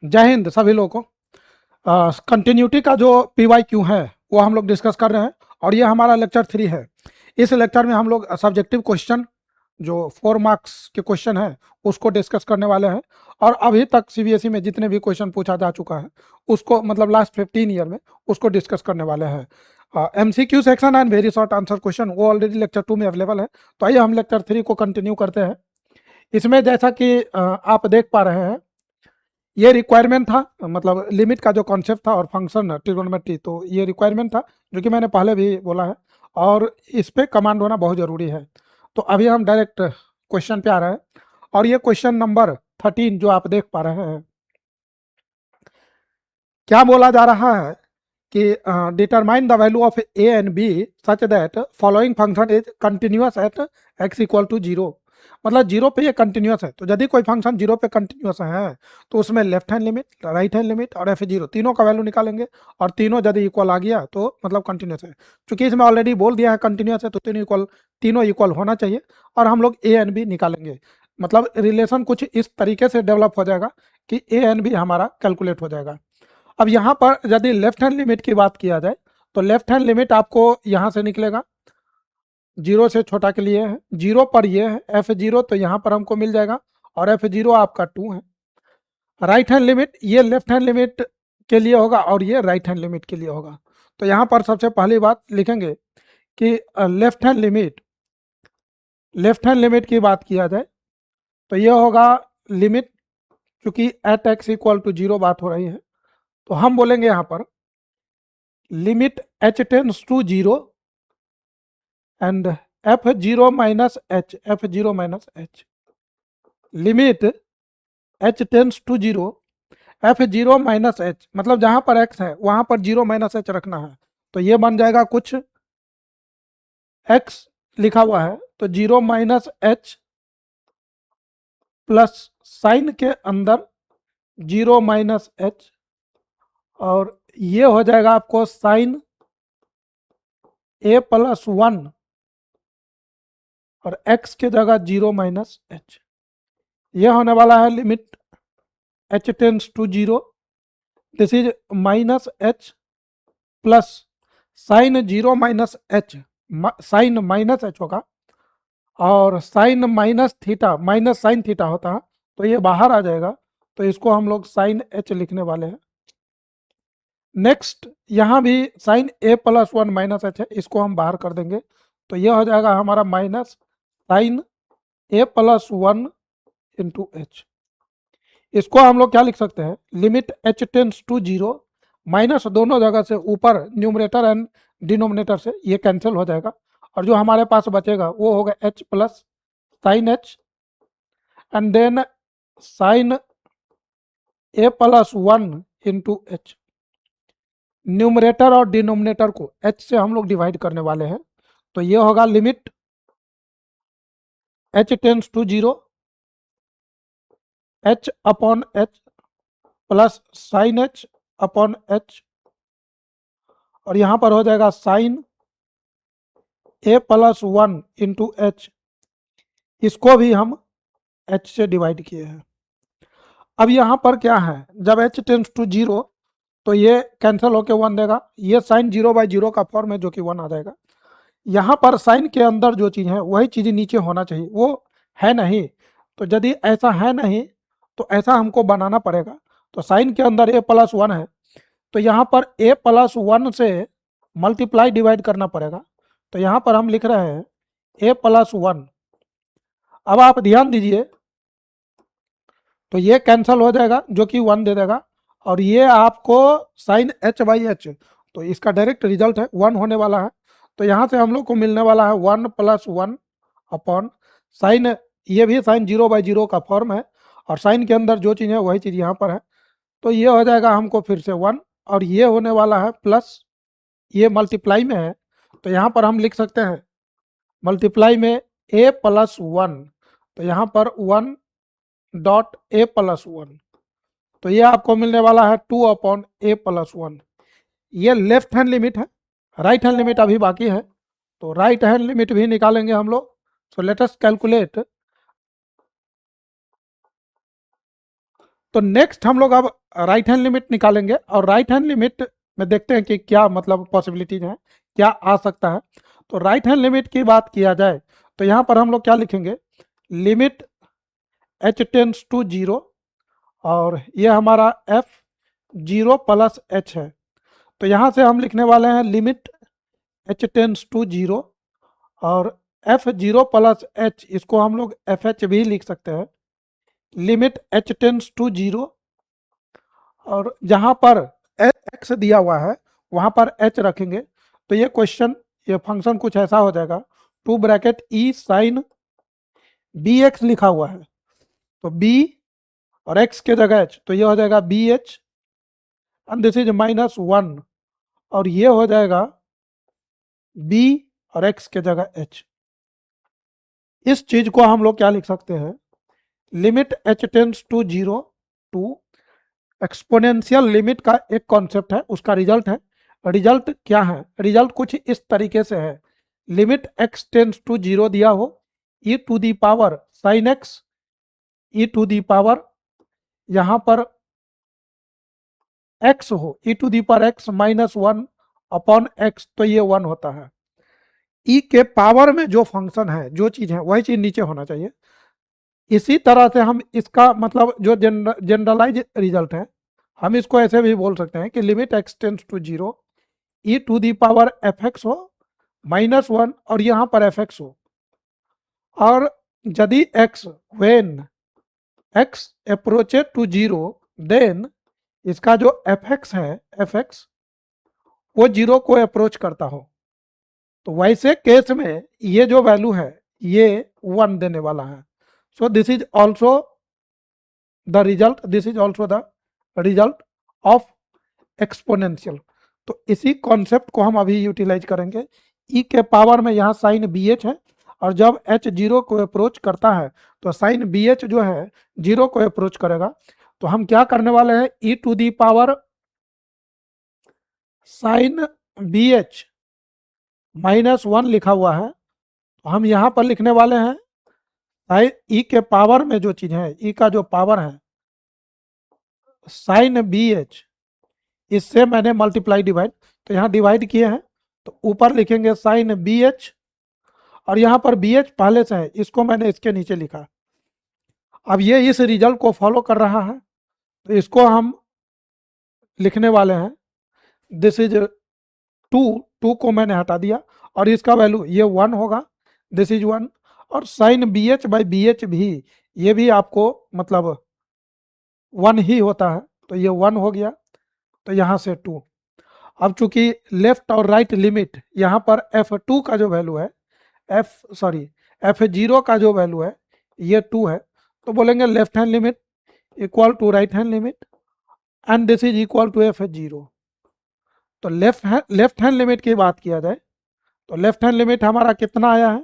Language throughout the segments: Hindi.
जय हिंद सभी लोगों को। कंटिन्यूटी का जो PYQ है वो हम लोग डिस्कस कर रहे हैं और ये हमारा लेक्चर 3 है। इस लेक्चर में हम लोग सब्जेक्टिव क्वेश्चन जो 4 मार्क्स के क्वेश्चन है उसको डिस्कस करने वाले हैं। और अभी तक CBSE में जितने भी क्वेश्चन पूछा जा चुका है उसको मतलब लास्ट 15 ईयर में उसको डिस्कस करने वाले हैं। MCQ section and very short answer question वो ऑलरेडी लेक्चर 2 में अवेलेबल है। तो आइए हम लेक्चर 3 को कंटिन्यू करते हैं। इसमें जैसा कि आप देख पा रहे हैं ये रिक्वायरमेंट था, मतलब लिमिट का जो कॉन्सेप्ट था और फंक्शन ट्रिगोनोमेट्री, तो ये रिक्वायरमेंट था जो कि मैंने पहले भी बोला है और इस पे कमांड होना बहुत ज़रूरी है। तो अभी हम डायरेक्ट क्वेश्चन पे आ रहे हैं और ये क्वेश्चन नंबर 13 जो आप देख पा रहे हैं, क्या बोला जा रहा है कि determine the value of A and B such that following function is continuous at x equal to 0। मतलब 0 पे ये कंटिन्यूअस है, तो यदि कोई फंक्शन 0 पे कंटिन्यूअस है तो उसमें left hand limit, right hand limit और f0 तीनों का वैल्यू निकालेंगे और तीनों यदि इक्वल आ गया तो मतलब कंटिन्यूअस है। चूंकि इसमें ऑलरेडी बोल दिया है कंटिन्यूअस है तो तीनों इक्वल होना चाहिए और हम लोग ए एंड बी निकालेंगे। मतलब रिलेशन कुछ इस तरीके से डेवलप हो जाएगा कि ए एंड बी हमारा कैलकुलेट हो जाएगा। अब यहाँ पर यदि लेफ्ट हैंड लिमिट की बात किया जाए तो लेफ्ट हैंड लिमिट आपको यहाँ से निकलेगा, 0 से छोटा के लिए है, 0 पर ये है f0 तो यहाँ पर हमको मिल जाएगा और f0 आपका 2 है। राइट हैंड लिमिट ये लेफ्ट हैंड लिमिट के लिए होगा और ये राइट हैंड लिमिट के लिए होगा। तो यहाँ पर सबसे पहली बात लिखेंगे कि लेफ्ट हैंड लिमिट की बात किया जाए तो ये होगा लिमिट, चूंकि एट x इक्वल टू 0 बात हो रही है तो हम बोलेंगे यहाँ पर limit h tends to 0 and f0 minus h limit h tends to 0 f0 minus h, मतलब जहां पर x है वहां पर 0 माइनस h रखना है तो ये बन जाएगा कुछ x लिखा हुआ है तो 0 माइनस h प्लस साइन के अंदर 0 माइनस h और ये हो जाएगा आपको साइन a प्लस 1 और x के जगह 0 माइनस h। ये होने वाला है limit h tends to 0, this is minus h plus sine 0 minus h, sine minus h होगा और sine minus theta minus sine theta होता है तो ये बाहर आ जाएगा तो इसको हम लोग साइन h लिखने वाले हैं। नेक्स्ट यहाँ भी sine a plus 1 minus h है, इसको हम बाहर कर देंगे तो ये हो जाएगा हमारा minus sine a plus 1 into h। इसको हम लोग क्या लिख सकते हैं, limit h tends to 0, minus दोनों जगह से ऊपर न्यूमरेटर एंड डिनोमिनेटर से ये कैंसिल हो जाएगा और जो हमारे पास बचेगा वो होगा h plus sine h and then sine a plus 1 into h। Numerator और डिनोमिनेटर को h से हम लोग डिवाइड करने वाले हैं तो ये होगा limit h tends to 0 h upon h plus sine h upon h और यहाँ पर हो जाएगा sine a plus 1 into h, इसको भी हम h से डिवाइड किए हैं। अब यहाँ पर क्या है, जब h टेंड्स टू 0 तो ये कैंसिल होके 1 देगा, ये साइन 0/0 का फॉर्म है जो कि 1 आ जाएगा। यहाँ पर साइन के अंदर जो चीज़ है वही चीज़ नीचे होना चाहिए, वो है नहीं, तो यदि ऐसा है नहीं तो ऐसा हमको बनाना पड़ेगा। तो साइन के अंदर a प्लस 1 है तो यहाँ पर a प्लस 1 से मल्टीप्लाई डिवाइड करना पड़ेगा तो यहाँ पर हम लिख रहे हैं a प्लस 1। अब आप ध्यान दीजिए तो ये कैंसिल हो जाएगा जो कि 1 दे देगा और ये आपको साइन h/h, तो इसका डायरेक्ट रिजल्ट है 1 होने वाला है। तो यहाँ से हम लोग को मिलने वाला है 1 प्लस 1 अपॉन साइन, ये भी साइन 0/0 का फॉर्म है और साइन के अंदर जो चीज़ है वही चीज़ यहाँ पर है तो ये हो जाएगा हमको फिर से 1 और ये होने वाला है प्लस, ये मल्टीप्लाई में है तो यहाँ पर हम लिख सकते हैं मल्टीप्लाई में a प्लस 1, तो यहाँ पर 1 डॉट a प्लस 1, तो ये आपको मिलने वाला है 2 अपॉन a प्लस 1। ये लेफ्ट हैंड लिमिट है, राइट हैंड लिमिट अभी बाकी है तो राइट हैंड लिमिट भी निकालेंगे हम लोग। सो लेट अस कैलकुलेट तो नेक्स्ट हम लोग अब राइट हैंड लिमिट निकालेंगे और राइट हैंड लिमिट में देखते हैं कि क्या मतलब पॉसिबिलिटीज हैं, क्या आ सकता है। तो राइट हैंड लिमिट की बात किया जाए तो यहाँ पर हम लोग क्या लिखेंगे, लिमिट h टेंड्स टू 0 और ये हमारा f 0 प्लस h है। तो यहाँ से हम लिखने वाले हैं लिमिट h टेंड्स टू 0 और f 0 प्लस h, इसको हम लोग fh भी लिख सकते हैं, लिमिट h टेंड्स टू 0 और जहाँ पर x दिया हुआ है वहाँ पर h रखेंगे। तो ये क्वेश्चन, ये फंक्शन कुछ ऐसा हो जाएगा, 2 ब्रैकेट e साइन bx लिखा हुआ है, तो b और x के जगह h, तो ये हो जाएगा bh एंड दिस इज -1 और ये हो जाएगा b और x के जगह h। इस चीज को हम लोग क्या लिख सकते हैं, limit h tends to 0 to exponential limit का एक कॉन्सेप्ट है, उसका रिजल्ट है। रिजल्ट क्या है, रिजल्ट कुछ इस तरीके से है, लिमिट x टेंड्स टू 0 दिया हो, e to the power sine x, e to the power यहाँ पर x हो, e to the power x -1 upon x, तो ये 1 होता है। e के पावर में जो फंक्शन है, जो चीज है, वही चीज नीचे होना चाहिए। इसी तरह से हम इसका मतलब जो जनरलाइज रिजल्ट है, हम इसको ऐसे भी बोल सकते हैं कि limit x tends to 0 e to the power fx हो -1 और यहाँ पर fx हो, और यदि x when x approached to 0 then इसका जो fx है, fx वो 0 को अप्रोच करता हो, तो वैसे केस में ये जो वैल्यू है ये 1 देने वाला है। सो this is also the result, this is also the result of exponential. तो इसी कॉन्सेप्ट को हम अभी यूटिलाइज करेंगे। e के पावर में यहाँ साइन बी एच है और जब h 0 को अप्रोच करता है तो साइन बी एच जो है 0 को अप्रोच करेगा। तो हम क्या करने वाले हैं, e to the power sine B H -1 लिखा हुआ है, तो हम यहाँ पर लिखने वाले हैं साइन e के पावर में जो चीज है, e का जो पावर है साइन बी एच, इससे मैंने मल्टीप्लाई डिवाइड, तो यहाँ डिवाइड किए हैं तो ऊपर लिखेंगे साइन बी एच और यहाँ पर बी एच पहले से है, इसको मैंने इसके नीचे लिखा। अब ये इस रिजल्ट को फॉलो कर रहा है तो इसको हम लिखने वाले हैं, दिस इज 2 को मैंने हटा दिया और इसका वैल्यू ये 1 होगा, दिस इज 1 और sine B H by B H भी, ये भी आपको मतलब 1 ही होता है, तो ये 1 हो गया, तो यहाँ से 2। अब चूंकि लेफ्ट और राइट लिमिट यहाँ पर f2 का जो वैल्यू है, f0 का जो वैल्यू है ये 2 है, तो बोलेंगे left hand limit equal to right hand limit and this is equal to f0। तो लेफ्ट हैंड लिमिट की बात किया जाए तो लेफ्ट हैंड लिमिट हमारा कितना आया है,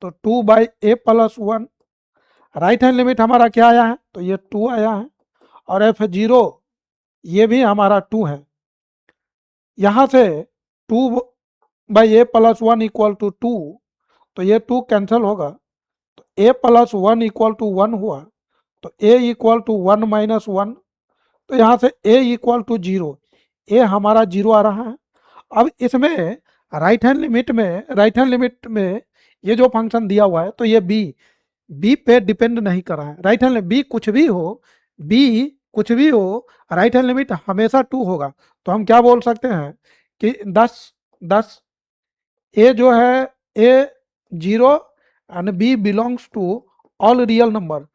तो 2/a+1। राइट हैंड लिमिट हमारा क्या आया है, तो ये 2 आया है और f0 ये भी हमारा 2 है। यहाँ से 2/a+1 इक्वल टू 2, तो ये 2 कैंसिल होगा, तो a+1 इक्वल टू 1 हुआ, तो a इक्वल टू 1 - 1, तो यहाँ से a इक्वल टू 0, a हमारा 0 आ रहा है। अब इसमें राइट हैंड लिमिट में ये जो फंक्शन दिया हुआ है तो ये b पे डिपेंड नहीं कर रहा है। राइट हैंड b कुछ भी हो राइट हैंड लिमिट हमेशा 2 होगा। तो हम क्या बोल सकते हैं कि 10 a जो है a 0 and b belongs to all real number,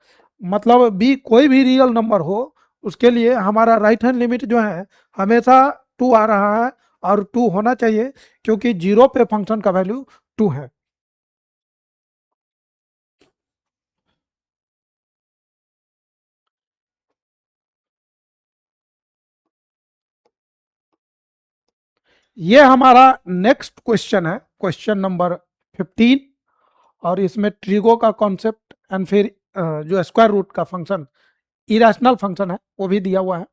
मतलब b कोई भी रियल नंबर हो उसके लिए हमारा राइट हैंड लिमिट जो है हमेशा 2 आ रहा है और 2 होना चाहिए, क्योंकि 0 पे फंक्शन का वैल्यू 2 है। ये हमारा नेक्स्ट क्वेश्चन है, क्वेश्चन नंबर 15, और इसमें ट्रिगो का कॉन्सेप्ट एंड फिर जो स्क्वायर रूट का फंक्शन इरेशनल फंक्शन है वो भी दिया हुआ है,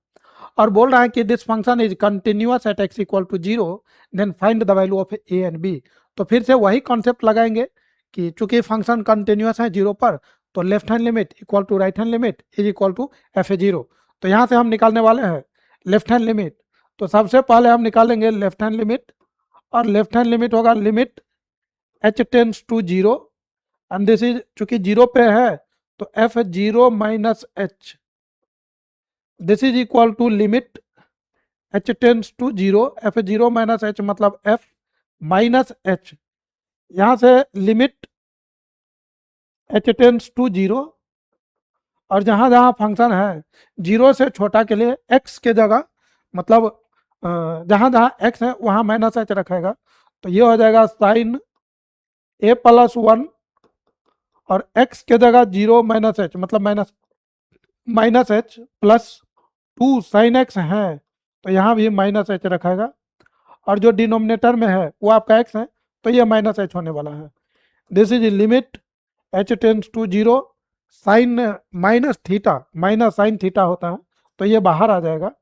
और बोल रहा है कि this function is continuous at x equal to 0 then find the value of a and b। तो फिर से वही कॉन्सेप्ट लगाएंगे कि चूंकि फंक्शन कंटिन्यूअस है 0 पर, तो left hand limit equal to right hand limit is equal to f0। तो यहाँ से हम निकालने वाले हैं लेफ्ट हैंड लिमिट। तो सबसे पहले हम निकालेंगे लेफ्ट हैंड लिमिट, और लेफ्ट हैंड लिमिट होगा limit h tends to zero, and this is चूंकि जीरो पे है तो f zero minus h, this is equal to limit h tends to zero, f zero minus h मतलब f माइनस h। यहाँ से limit h tends to zero, और जहाँ जहाँ फंक्शन है जीरो से छोटा के लिए x के जगह मतलब जहाँ जहाँ x है वहाँ माइनस h रखेगा। तो ये हो जाएगा साइन a प्लस वन, और x के जगह जीरो माइनस h मतलब minus h plus two sine x है, तो यहाँ भी माइनस h रखेगा, और जो डिनोमिनेटर में है वो आपका x है, तो ये माइनस h होने वाला है। This is limit h tends to zero, sine minus theta, minus sine theta होता है तो ये बाहर आ जाएगा।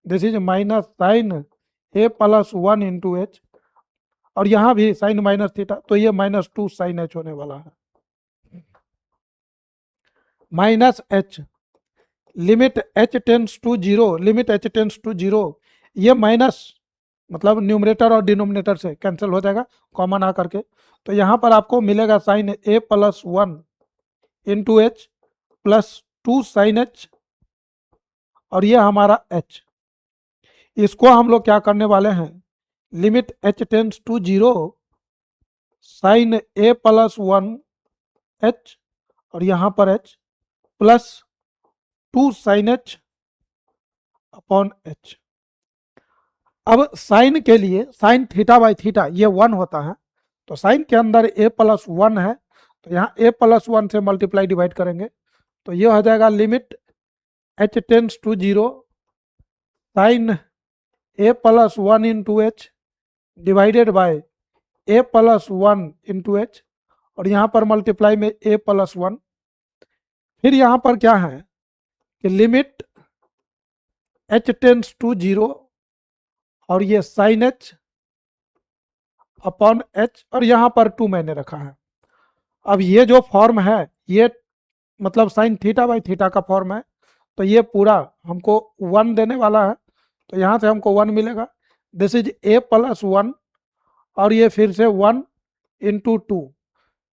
This is minus sine a plus one into H, और यहाँ भी साइन माइनस थीटा, तो ये माइनस टू साइन h होने वाला है। Minus h, limit h tends to zero, limit h tends to zero, ये माइनस मतलब न्यूमरेटर और डिनोमिनेटर से कैंसिल हो जाएगा कॉमन आ करके। तो यहाँ पर आपको मिलेगा sine a plus one into H plus two sine h, और ये हमारा h। इसको हम लोग क्या करने वाले हैं, limit h tends to zero sine a plus one h, और यहाँ पर h plus two sine h upon h। अब साइन के लिए साइन थीटा बाई थीटा ये वन होता है, तो साइन के अंदर a प्लस वन है, तो यहाँ a प्लस वन से मल्टीप्लाई डिवाइड करेंगे, तो ये हो जाएगा limit h tends to zero sine a plus one into H divided by a plus one into H, और यहाँ पर मल्टीप्लाई में a प्लस वन। फिर यहाँ पर क्या है कि limit h tends to zero, और ये साइन h अपॉन h, और यहाँ पर टू मैंने रखा है। अब ये जो फॉर्म है ये मतलब साइन थीटा बाई थीटा का फॉर्म है, तो ये पूरा हमको वन देने वाला है, तो यहाँ से हमको वन मिलेगा। This is a plus one, और ये फिर से वन इंटू टू,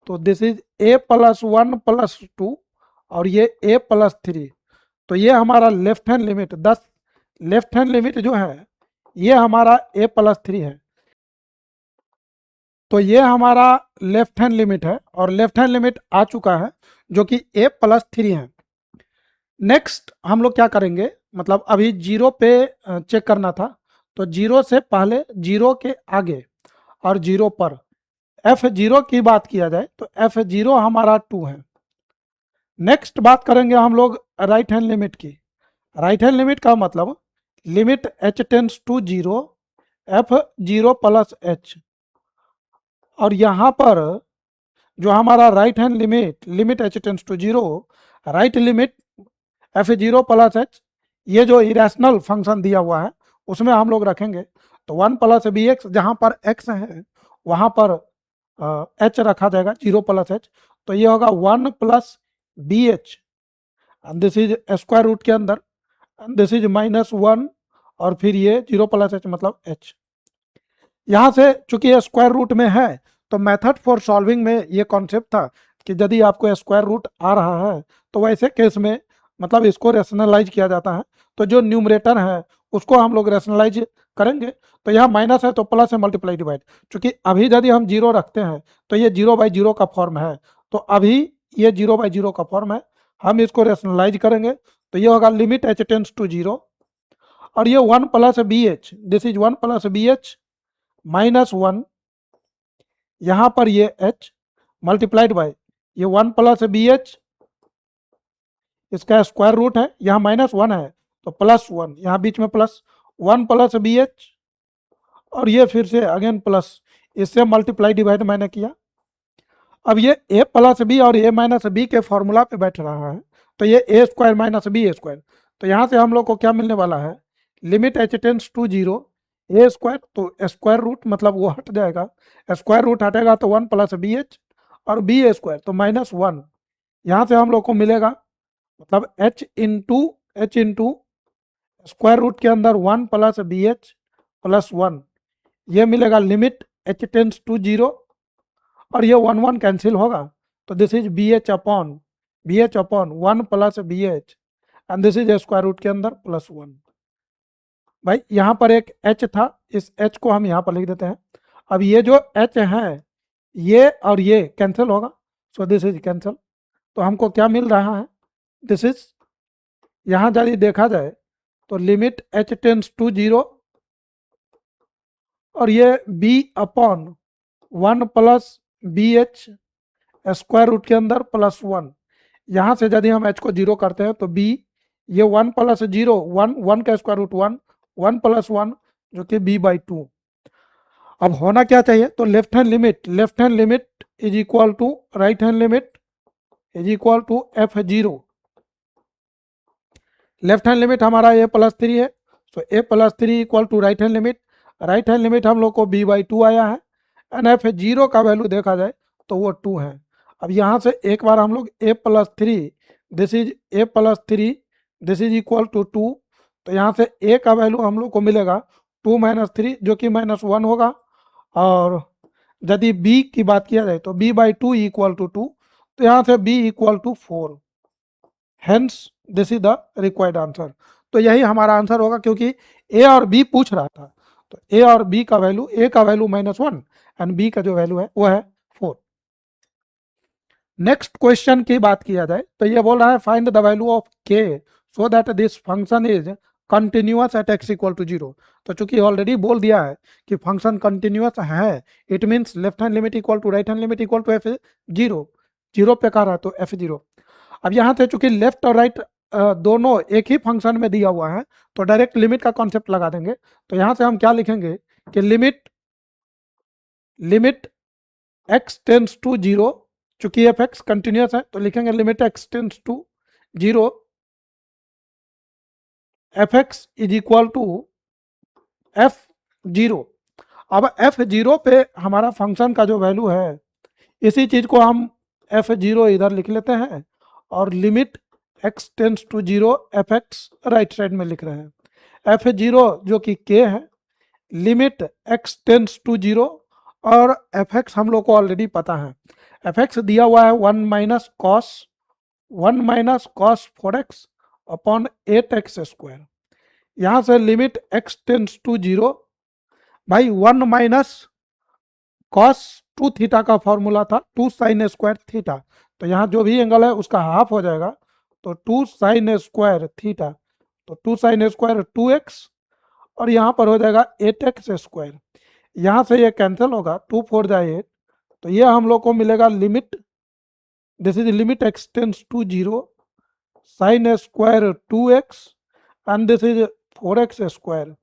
तो this is a plus one plus two, और ये a प्लस थ्री। तो ये हमारा left hand limit 10, left hand limit जो है ये हमारा a प्लस थ्री है। तो ये हमारा लेफ्ट हैंड लिमिट है, और लेफ्ट हैंड लिमिट आ चुका है जो कि a प्लस थ्री है। नेक्स्ट हम लोग क्या करेंगे, मतलब अभी जीरो पे चेक करना था, तो जीरो से पहले, जीरो के आगे और जीरो पर f जीरो की बात किया जाए तो f जीरो हमारा टू है। नेक्स्ट बात करेंगे हम लोग राइट हैंड लिमिट की। राइट हैंड लिमिट का मतलब limit h tends to zero f zero plus h, और यहाँ पर जो हमारा right hand limit, limit h tends to zero right limit f zero plus h, ये जो इरेशनल फंक्शन दिया हुआ है उसमें हम लोग रखेंगे, तो वन प्लस बी एक्स, जहाँ पर x है वहाँ पर h रखा जाएगा, जीरो प्लस h, तो ये होगा one plus B H, this is square root के अंदर, दिस इज माइनस वन, और फिर ये जीरो प्लस h मतलब h। यहाँ से चूंकि ये स्क्वायर रूट में है, तो मेथड फॉर सॉल्विंग में ये कॉन्सेप्ट था कि यदि आपको स्क्वायर रूट आ रहा है तो वैसे केस में मतलब इसको रेशनलाइज किया जाता है, तो जो न्यूमरेटर है उसको हम लोग रेशनलाइज करेंगे। तो यहाँ माइनस है तो प्लस है मल्टीप्लाई डिवाइड, क्योंकि अभी यदि हम जीरो रखते हैं तो ये जीरो बाई जीरो का फॉर्म है, तो अभी ये जीरो बाई जीरो का फॉर्म है, हम इसको रेशनलाइज करेंगे, तो ये होगा limit h tends to zero, और ये one plus B H, this is one plus B H minus one, यहाँ पर ये h मल्टीप्लाइड बाय ये वन प्लस बी एच, इसका स्क्वायर रूट है, यहाँ माइनस वन है तो प्लस वन, यहाँ बीच में plus one plus B H, और ये फिर से अगेन प्लस, इससे मल्टीप्लाई डिवाइड मैंने किया। अब ये a प्लस बी और a माइनस बी के फॉर्मूला पे बैठ रहा है, तो ये a square minus B square, तो यहाँ से हम लोग को क्या मिलने वाला है, limit h tends to zero a square, तो स्क्वायर रूट मतलब वो हट जाएगा, स्क्वायर रूट हटेगा तो वन प्लस बी एच, और बी स्क्वायर तो माइनस वन, यहाँ से हम लोग को मिलेगा मतलब h इंटू स्क्वायर रूट के अंदर 1 प्लस बी एच प्लस 1, ये मिलेगा लिमिट h टेंस टू 0, और ये 1 कैंसिल होगा, तो this is B H upon 1 plus B H, and this is square root के अंदर प्लस 1। भाई यहाँ पर एक h था, इस h को हम यहाँ पर लिख देते हैं। अब ये जो h है ये और ये कैंसिल होगा, सो दिस इज कैंसिल। तो हमको क्या मिल रहा है, दिस इज, यहाँ यदि देखा जाए तो लिमिट h टेंस टू 0, और ये b upon 1 plus B H square root के अंदर प्लस 1। यहाँ से यदि हम h को 0 करते हैं तो b, ये 1 प्लस 0 1, 1 का स्क्वायर रूट 1, 1 प्लस 1 जो कि b बाई 2। अब होना क्या चाहिए, तो left hand limit is equal to right hand limit is equal to f0। Left hand limit हमारा a प्लस 3 है, तो a plus 3 equal to right hand limit हम लोग को b बाई 2 आया है, एंड f0 का वैल्यू देखा जाए तो वो 2 है। अब यहाँ से एक बार हम लोग a plus 3, this is a plus 3, this is equal to 2, तो यहाँ से a का वैल्यू हम लोग को मिलेगा 2 माइनस 3 जो कि -1 होगा, और यदि b की बात किया जाए तो b बाई 2 इक्वल टू 2, तो यहाँ से b equal to 4, hence this is the required answer. तो यही हमारा आंसर होगा, क्योंकि a और b पूछ रहा था, तो a और b का वैल्यू, a का वैल्यू -1 एंड b का जो वैल्यू है वो है 4। नेक्स्ट क्वेश्चन की बात किया जाए तो ये बोल रहा है find the value of k so that this function is continuous at x equal to 0। तो चूंकि ऑलरेडी बोल दिया है कि फंक्शन कंटिन्यूअस है, it means left hand limit equal to right hand limit equal to f0, 0 पे कर रहा है तो f0। अब यहाँ से चूंकि लेफ्ट और राइट दोनों एक ही फंक्शन में दिया हुआ है, तो डायरेक्ट लिमिट का कॉन्सेप्ट लगा देंगे। तो यहाँ से हम क्या लिखेंगे कि लिमिट x टेंस टू 0, चूंकि एफ एक्स कंटिन्यूस है तो लिखेंगे limit x tends to 0 F x is equal to f0। अब f0 पे हमारा फंक्शन का जो वैल्यू है, इसी चीज को हम f0 इधर लिख लेते हैं, और limit x tends to 0 F X right side में लिख रहे हैं। f0 जो कि k है, लिमिट x टेंस टू 0, और एफ एक्स हम लोग को ऑलरेडी पता है, एफ एक्स दिया हुआ है 1 minus cos 4x upon 8x square. यहाँ से लिमिट x टेंस टू 0, भाई 1 माइनस कॉस 2 थीटा का फॉर्मूला था 2 साइन स्क्वायर थीटा, तो यहाँ जो भी एंगल है उसका हाफ हो जाएगा, तो 2 साइन स्क्वायर थीटा, तो 2 साइन स्क्वायर 2x, और यहाँ पर हो जाएगा 8x स्क्वायर। यहाँ से ये कैंसिल होगा, 2 4 जाए 8, तो ये हम लोग को मिलेगा limit, this is limit x tends to 0 sine square 2x and this is 4x square.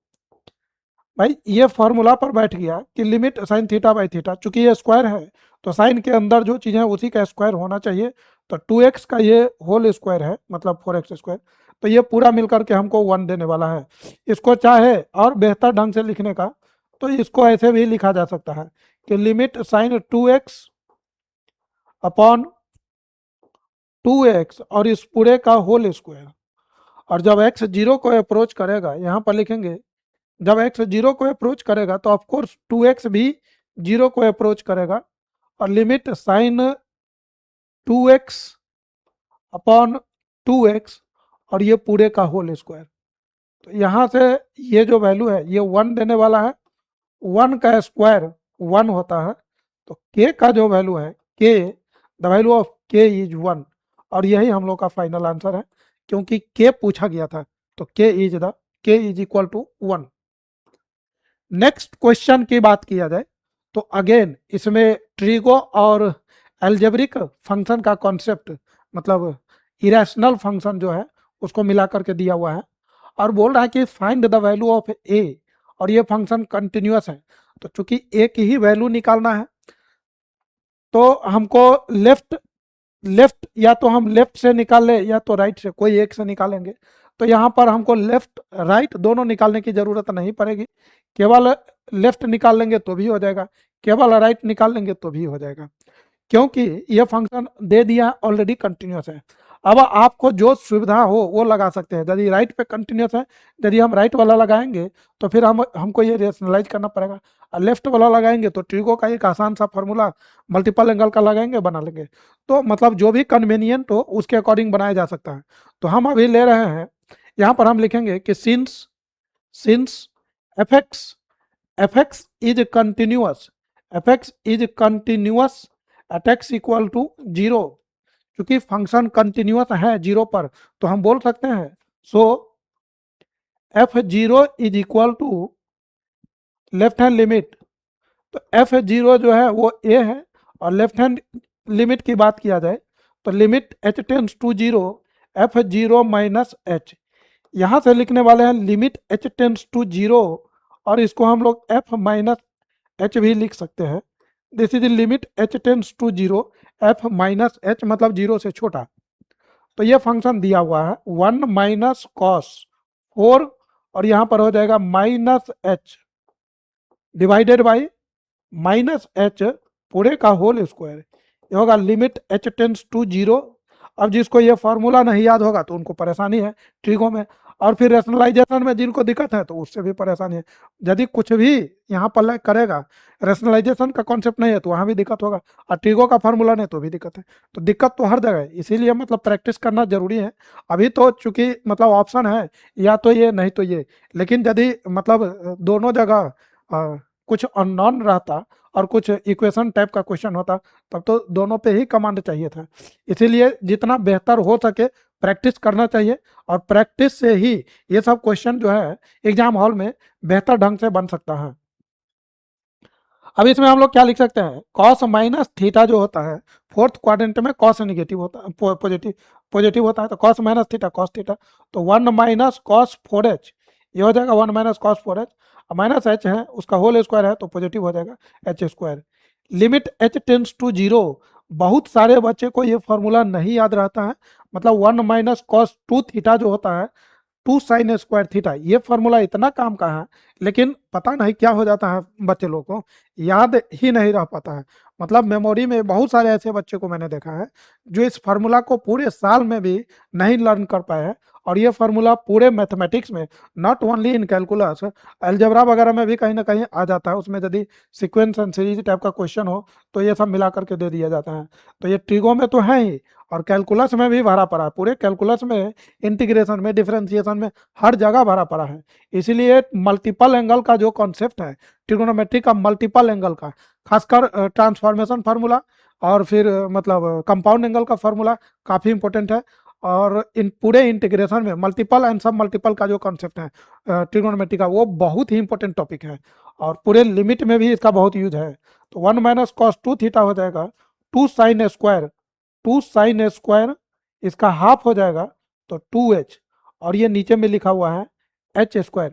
भाई ये फॉर्मूला पर बैठ गया कि limit sine theta by theta, चूंकि ये स्क्वायर है तो साइन के अंदर जो चीज़ है उसी का स्क्वायर होना चाहिए, तो 2x का ये होल स्क्वायर है मतलब 4x स्क्वायर, तो ये पूरा मिलकर के हमको 1 देने वाला है। इसको चाहे और बेहतर ढंग से लिखने का तो इसको ऐसे भी लिखा जा सकता है कि limit sign 2x upon 2x और इस पूरे का होल स्क्वायर, और जब x 0 को अप्रोच करेगा, यहाँ पर लिखेंगे जब x 0 को अप्रोच करेगा तो ऑफकोर्स 2x भी 0 को अप्रोच करेगा, और limit sign 2x upon 2x और ये पूरे का होल स्क्वायर, तो यहाँ से ये जो वैल्यू है ये 1 देने वाला है, 1 का स्क्वायर 1 होता है, तो k का जो वैल्यू है k, the value of k is 1, और यही हम लोग का फाइनल आंसर है, क्योंकि k पूछा गया था, तो k इज इक्वल टू 1। नेक्स्ट क्वेश्चन की बात किया जाए तो अगेन इसमें ट्रिगो और एल्जेब्रिक फंक्शन का कॉन्सेप्ट, मतलब इरेशनल फंक्शन जो है उसको मिला करके दिया हुआ है, और बोल रहा है कि find the value of a, और ये फंक्शन कंटिन्यूअस है, तो चूंकि a की ही वैल्यू निकालना है तो हमको लेफ्ट या तो हम लेफ्ट से निकाल ले या तो राइट से, कोई एक से निकालेंगे, तो यहाँ पर हमको लेफ्ट राइट दोनों निकालने की जरूरत नहीं पड़ेगी, केवल लेफ्ट निकाल लेंगे तो भी हो जाएगा, केवल राइट निकाल लेंगे तो भी हो जाएगा, क्योंकि ये फंक्शन दे दिया ऑलरेडी कंटिन्यूअस है। अब आपको जो सुविधा हो वो लगा सकते हैं। यदि राइट पे कंटिन्यूस है, यदि हम राइट वाला लगाएंगे तो फिर हमको ये रेशनलाइज करना पड़ेगा, और लेफ्ट वाला लगाएंगे तो ट्रिगो का एक आसान सा फॉर्मूला मल्टीपल एंगल का लगाएंगे, बना लेंगे। तो मतलब जो भी कन्वीनियंट हो उसके अकॉर्डिंग बनाया जा सकता है। तो हम अभी ले रहे हैं, यहाँ पर हम लिखेंगे कि since since F x is continuous, F x is continuous at x equal to zero, क्योंकि फंक्शन कंटिन्यूअस है जीरो पर, तो हम बोल सकते हैं so f zero is equal to left hand limit. तो एफ जीरो जो है वो ए है, और लेफ्ट हैंड लिमिट की बात किया जाए तो limit H tends to zero F zero minus H. यहां से लिखने वाले हैं limit H tends to zero, और इसको हम लोग एफ माइनस एच भी लिख सकते हैं। This is limit H tends to zero F minus H, मतलब जीरो से छोटा। तो ये फंक्शन दिया हुआ है 1 - cos 4, और यहां पर हो जाएगा -h डिवाइडेड बाई -h पूरे का होल स्क्वायर। ये होगा limit h tends to zero. अब जिसको ये फॉर्मूला नहीं याद होगा तो उनको परेशानी है ट्रिगो में, और फिर रेशनलाइजेशन में जिनको दिक्कत है तो उससे भी परेशानी है। यदि कुछ भी यहाँ पर करेगा, रेशनलाइजेशन का कॉन्सेप्ट नहीं है तो वहाँ भी दिक्कत होगा, और ट्रिगो का फॉर्मूला नहीं तो भी दिक्कत है। तो दिक्कत तो हर जगह है, इसीलिए मतलब प्रैक्टिस करना जरूरी है। अभी तो चूंकि मतलब ऑप्शन है या तो ये नहीं तो ये, लेकिन यदि मतलब दोनों जगह कुछ अननोन रहता और कुछ इक्वेशन टाइप का क्वेश्चन होता, तब तो दोनों पे ही कमांड चाहिए था। इसीलिए जितना बेहतर हो सके प्रैक्टिस करना चाहिए, और प्रैक्टिस से ही ये सब क्वेश्चन जो है एग्जाम हॉल में बेहतर ढंग से बन सकता है। अब इसमें हम लोग क्या लिख सकते हैं, कॉस माइनस थीटा जो होता है फोर्थ क्वाड्रेंट में कॉस नेगेटिव होता है, पॉजिटिव पॉजिटिव होता है, तो cos minus theta cos theta, तो 1 - cos 4h, ये हो जाएगा 1 - cos 4h, माइनस एच है उसका होल स्क्वायर है तो पॉजिटिव हो जाएगा H square. Limit H tends to zero, बहुत सारे बच्चे को ये फॉर्मूला नहीं याद रहता है, मतलब 1 - cos 2 थीटा जो होता है 2 sin² थीटा, ये फॉर्मूला इतना काम का है, लेकिन पता नहीं क्या हो जाता है बच्चे लोग को, याद ही नहीं रह पाता है। मतलब मेमोरी में बहुत सारे ऐसे बच्चे को मैंने देखा है जो इस फार्मूला को पूरे साल में भी नहीं लर्न कर पाए हैं, और ये फार्मूला पूरे मैथमेटिक्स में, not only in calculus, algebra वगैरह में भी कहीं ना कहीं आ जाता है। उसमें यदि सीक्वेंस एंड सीरीज टाइप का क्वेश्चन हो तो ये सब मिला करके दे दिया जाता है। तो ये ट्रिगो में तो है ही, और कैलकुलस में भी भरा पड़ा है, पूरे कैलकुलस में, इंटीग्रेशन में, डिफरेंशिएशन में, हर जगह भरा पड़ा है। इसीलिए मल्टीपल एंगल का जो कॉन्सेप्ट है ट्रिगोनोमेट्री का, मल्टीपल एंगल का, खासकर ट्रांसफॉर्मेशन फार्मूला और फिर मतलब कंपाउंड एंगल का फार्मूला काफ़ी इंपॉर्टेंट है। और इन पूरे इंटीग्रेशन में मल्टीपल एंड सब मल्टीपल का जो कॉन्सेप्ट है ट्रिगोनोमेट्री का, वो बहुत ही इंपॉर्टेंट टॉपिक है, और पूरे लिमिट में भी इसका बहुत यूज है। तो 1 - cos 2 थीटा हो जाएगा 2 sin², 2 sin², इसका हाफ हो जाएगा तो 2h, और ये नीचे में लिखा हुआ है h²।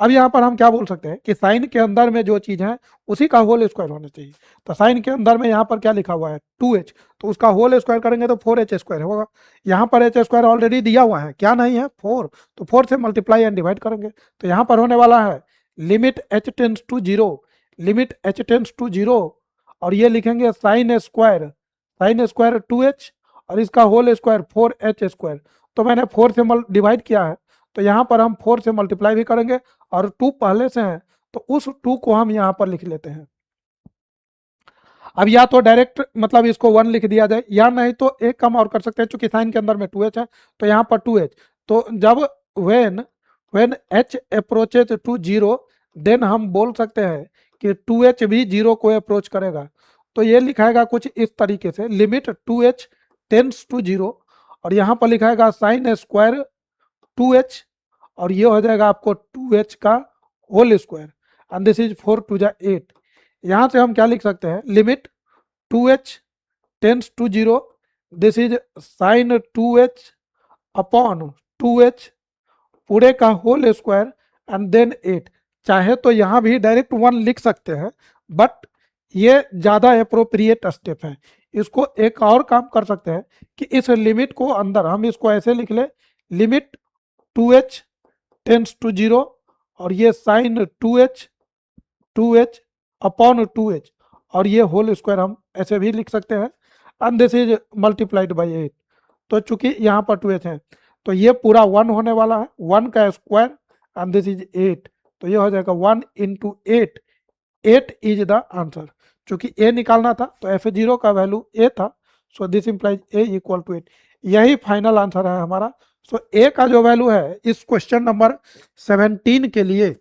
अब यहाँ पर हम क्या बोल सकते हैं कि साइन के अंदर में जो चीज़ है उसी का होल स्क्वायर होना चाहिए। तो साइन के अंदर में यहाँ पर क्या लिखा हुआ है 2h, तो उसका होल स्क्वायर करेंगे तो 4h² होगा। यहाँ पर h² ऑलरेडी दिया हुआ है, क्या नहीं है 4, तो 4 से मल्टीप्लाई एंड डिवाइड करेंगे तो यहाँ पर होने वाला है limit h tends to zero, limit h tends to zero, और ये लिखेंगे sin² 2h, और इसका होल स्क्वायर 4h²। तो मैंने 4 से डिवाइड किया है, तो यहाँ पर हम 4 से मल्टीप्लाई भी करेंगे, और 2 पहले से है तो उस 2 को हम यहाँ पर लिख लेते हैं। अब या तो डायरेक्ट मतलब इसको 1 लिख दिया जाए, या नहीं तो एक कम और कर सकते हैं, चूंकि साइन के अंदर में 2h है तो यहाँ पर 2h। तो जब when h approaches to zero, then हम बोल सकते हैं कि 2h भी जीरो को अप्रोच करेगा। तो ये लिखाएगा कुछ इस तरीके से, limit 2h tends to zero, और यहाँ पर लिखाएगा sin² 2h, और ये हो जाएगा आपको 2h का whole square, and this is 4 × 8। यहाँ से हम क्या लिख सकते हैं, limit 2h tends to zero, this is sin 2h upon 2h पूरे का होल स्क्वायर, एंड देन 8। चाहे तो यहाँ भी डायरेक्ट 1 लिख सकते हैं, बट ये ज़्यादा अप्रोप्रिएट स्टेप है। इसको एक और काम कर सकते हैं कि इस लिमिट को अंदर हम इसको ऐसे लिख ले, limit 2h tends to zero, और ये sin 2h अपॉन 2h, और ये होल स्क्वायर हम ऐसे भी लिख सकते हैं, and this is multiplied by 8। तो चूंकि यहाँ पर 2h है तो ये पूरा 1 होने वाला है, 1 का स्क्वायर एंड दिस इज 8, तो ये हो जाएगा 1 इंटू 8, 8 इज द आंसर। चूंकि ए निकालना था तो f0 का वैल्यू ए था, so this implies A equal to 8। यही फाइनल आंसर है हमारा। सो ए का जो वैल्यू है इस क्वेश्चन नंबर 17 के लिए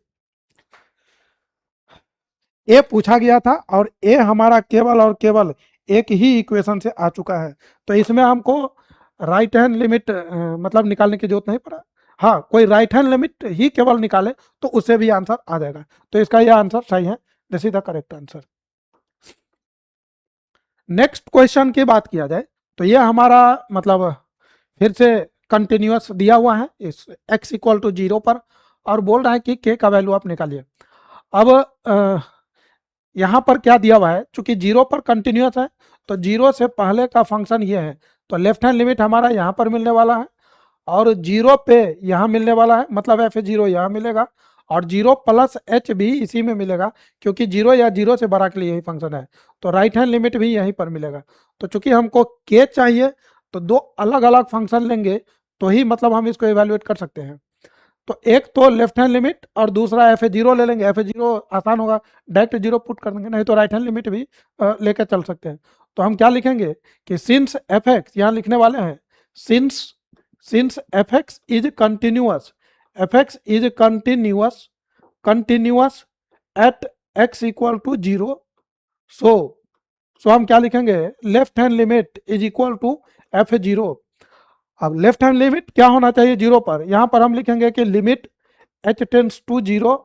ए पूछा गया था और ए हमारा केवल और केवल एक ही इक्वेशन से आ चुका है, तो इसमें हमको राइट हैंड लिमिट मतलब निकालने की जरूरत नहीं पड़ा। हाँ, कोई राइट हैंड लिमिट ही केवल निकाले तो उससे भी आंसर आ जाएगा, तो इसका यह आंसर सही है, this is the correct answer. Next question की बात किया जाए तो यह हमारा मतलब फिर से कंटिन्यूअस दिया हुआ है इस x इक्वल टू 0 पर, और बोल रहा है कि k का वैल्यू आप निकालिए। अब यहाँ पर क्या दिया हुआ है, चूंकि 0 पर कंटिन्यूअस है तो 0 से पहले का फंक्शन ये है, तो लेफ्ट हैंड लिमिट हमारा यहाँ पर मिलने वाला है और 0 पे यहाँ मिलने वाला है, मतलब f0 यहाँ मिलेगा और 0 प्लस h भी इसी में मिलेगा, क्योंकि 0 या 0 से बड़ा के लिए यही फंक्शन है, तो राइट हैंड लिमिट भी यहीं पर मिलेगा। तो चूंकि हमको k चाहिए तो दो अलग अलग फंक्शन लेंगे तो ही मतलब हम इसको इवेल्युएट कर सकते हैं। तो एक तो लेफ्ट हैंड लिमिट और दूसरा f0 ले लेंगे, f0 आसान होगा, डायरेक्ट 0 पुट कर देंगे, नहीं तो राइट हैंड लिमिट भी लेकर चल सकते हैं। तो हम क्या लिखेंगे कि सिंस fx, यहाँ लिखने वाले हैं since fx is continuous, fx is continuous at x equal to 0, सो हम क्या लिखेंगे, left hand limit is equal to f0। अब लेफ्ट हैंड लिमिट क्या होना चाहिए 0 पर, यहां पर हम लिखेंगे कि limit h tends to 0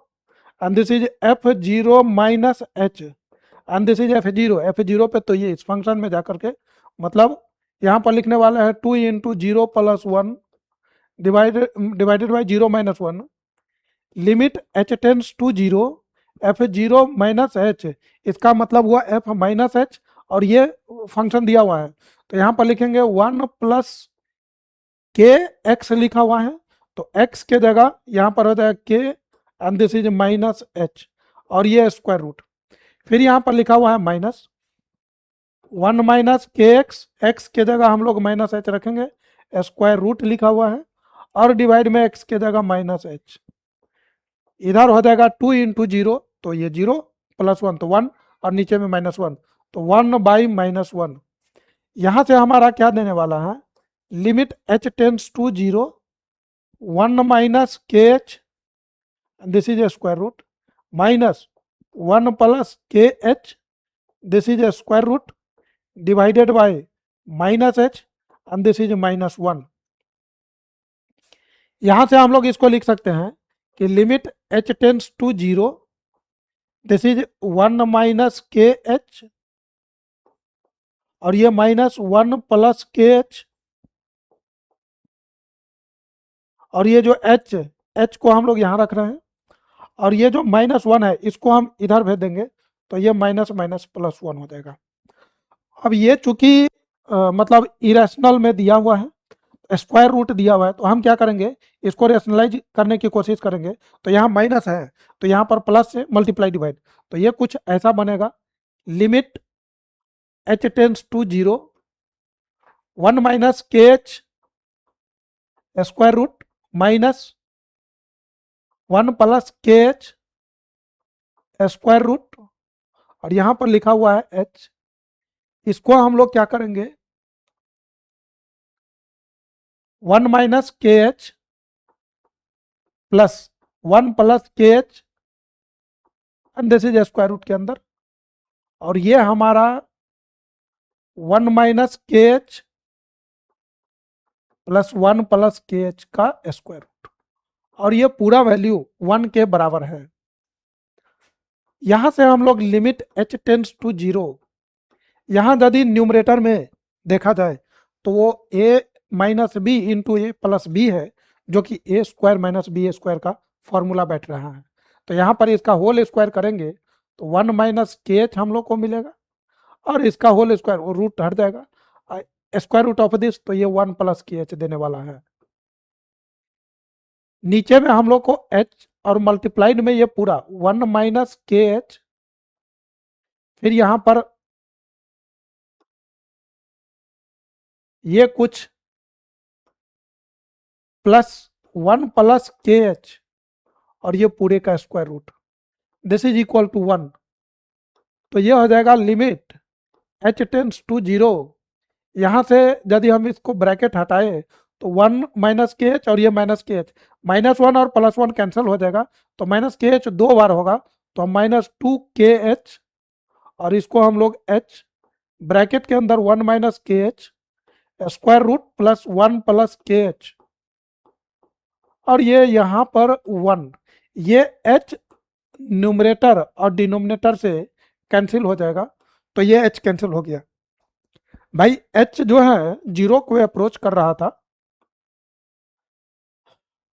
and this is f0 minus h and this is f0 पे, तो ये इस फंक्शन में जाकर के मतलब यहां पर लिखने वाला है 2 into 0 plus 1 divided by 0 minus 1, limit h tends to 0 f0 minus h, इसका मतलब हुआ f माइनस h और ये फंक्शन दिया हुआ है, तो यहां पर लिखेंगे 1 प्लस के एक्स लिखा हुआ है, तो x के जगह यहां पर हो जाएगा k and this is minus h और ये स्क्वायर रूट, फिर यहां पर लिखा हुआ है माइनस 1 माइनस के एक्स के जगह हम लोग माइनस h रखेंगे, स्क्वायर रूट लिखा हुआ है और डिवाइड में x के जगह माइनस h, इधर हो जाएगा 2 इंटू 0, तो ये 0 प्लस 1 तो 1 और नीचे में माइनस 1, तो 1 बाई माइनस 1, यहां से हमारा क्या देने वाला है, limit h tends to 0 1 minus के h, this is a square root, minus 1 plus के h, this is a square root, divided by minus h and this is minus 1। यहां से हम लोग इसको लिख सकते हैं कि limit h tends to 0, this is 1 minus के एच और ये माइनस 1 प्लस के एच, और ये जो h को हम लोग यहाँ रख रहे हैं और ये जो माइनस 1 है इसको हम इधर भेज देंगे, तो ये माइनस माइनस प्लस 1 हो जाएगा। अब ये चूंकि मतलब इरेशनल में दिया हुआ है, स्क्वायर रूट दिया हुआ है, तो हम क्या करेंगे, इसको रेशनलाइज करने की कोशिश करेंगे, तो यहाँ माइनस है तो यहाँ पर प्लस से मल्टीप्लाई डिवाइड, तो ये कुछ ऐसा बनेगा, limit h tends to 0 1 minus के H square root minus 1 plus के एच स्क्वायर रूट और यहां पर लिखा हुआ है h, इसको हम लोग क्या करेंगे, 1 माइनस के एच प्लस 1 प्लस के H and this is square root के अंदर, और ये हमारा 1 माइनस के एच प्लस 1 प्लस के एच का स्क्वायर रूट, और ये पूरा वैल्यू 1 के बराबर है। यहां से हम लोग लिमिट h टेंड्स टू 0, यहां यदि न्यूमरेटर में देखा जाए तो वो a minus B into A plus B है, जो कि A square minus B square का फॉर्मूला बैठ रहा है, तो यहाँ पर इसका होल स्क्वायर करेंगे तो 1 माइनस के एच हम लोग को मिलेगा और इसका होल स्क्वायर वो रूट हट जाएगा, स्क्वायर रूट ऑफ दिस, तो ये 1 प्लस के एच देने वाला है। नीचे में हम लोग को h और मल्टीप्लाइड में ये पूरा 1 माइनस के एच, फिर यहां पर ये कुछ प्लस 1 प्लस के एच और ये पूरे का square root, this is equal to 1। तो ये हो जाएगा लिमिट h टेंड्स टू 0। यहाँ से यदि हम इसको ब्रैकेट हटाए तो 1 माइनस के एच और ये माइनस के एच, -1 और +1 कैंसिल हो जाएगा, तो माइनस के एच 2 बार होगा, तो -2 के एच और इसको हम लोग h ब्रैकेट के अंदर 1 माइनस के H square root plus 1 plus के एच और ये यहाँ पर 1, ये h न्यूमरेटर और डिनोमिनेटर से कैंसिल हो जाएगा, तो ये h कैंसिल हो गया। भाई h जो है 0 को अप्रोच कर रहा था।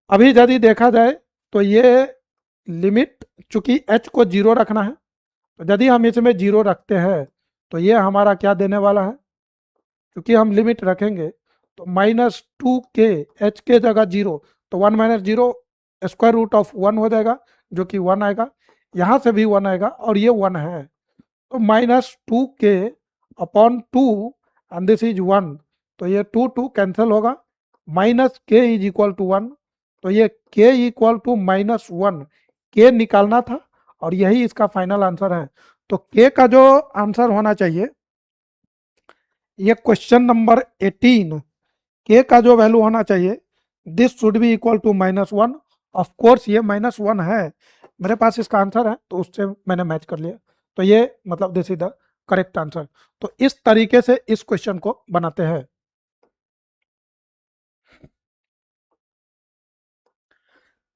अभी यदि देखा जाए तो ये लिमिट, चूंकि h को 0 रखना है, तो यदि हम इसमें 0 रखते हैं तो ये हमारा क्या देने वाला है, क्योंकि हम लिमिट रखेंगे तो -2 के h के जगह 0, तो 1 माइनस 0 स्क्वायर रूट ऑफ 1 हो जाएगा, जो कि 1 आएगा, यहाँ से भी 1 आएगा और ये 1 है, तो -2 के अपॉन 2 एंड दिस इज 1, तो ये 2 कैंसिल होगा, माइनस के इज इक्वल टू 1, तो ये k इक्वल टू -1, k निकालना था और यही इसका फाइनल आंसर है। तो k का जो आंसर होना चाहिए, ये क्वेश्चन नंबर 18, k का जो वैल्यू होना चाहिए, this should be equal to -1। Of course ये -1 है, मेरे पास इसका आंसर है तो उससे मैंने मैच कर लिया, तो ये मतलब this is the correct answer. तो इस तरीके से इस क्वेश्चन को बनाते हैं।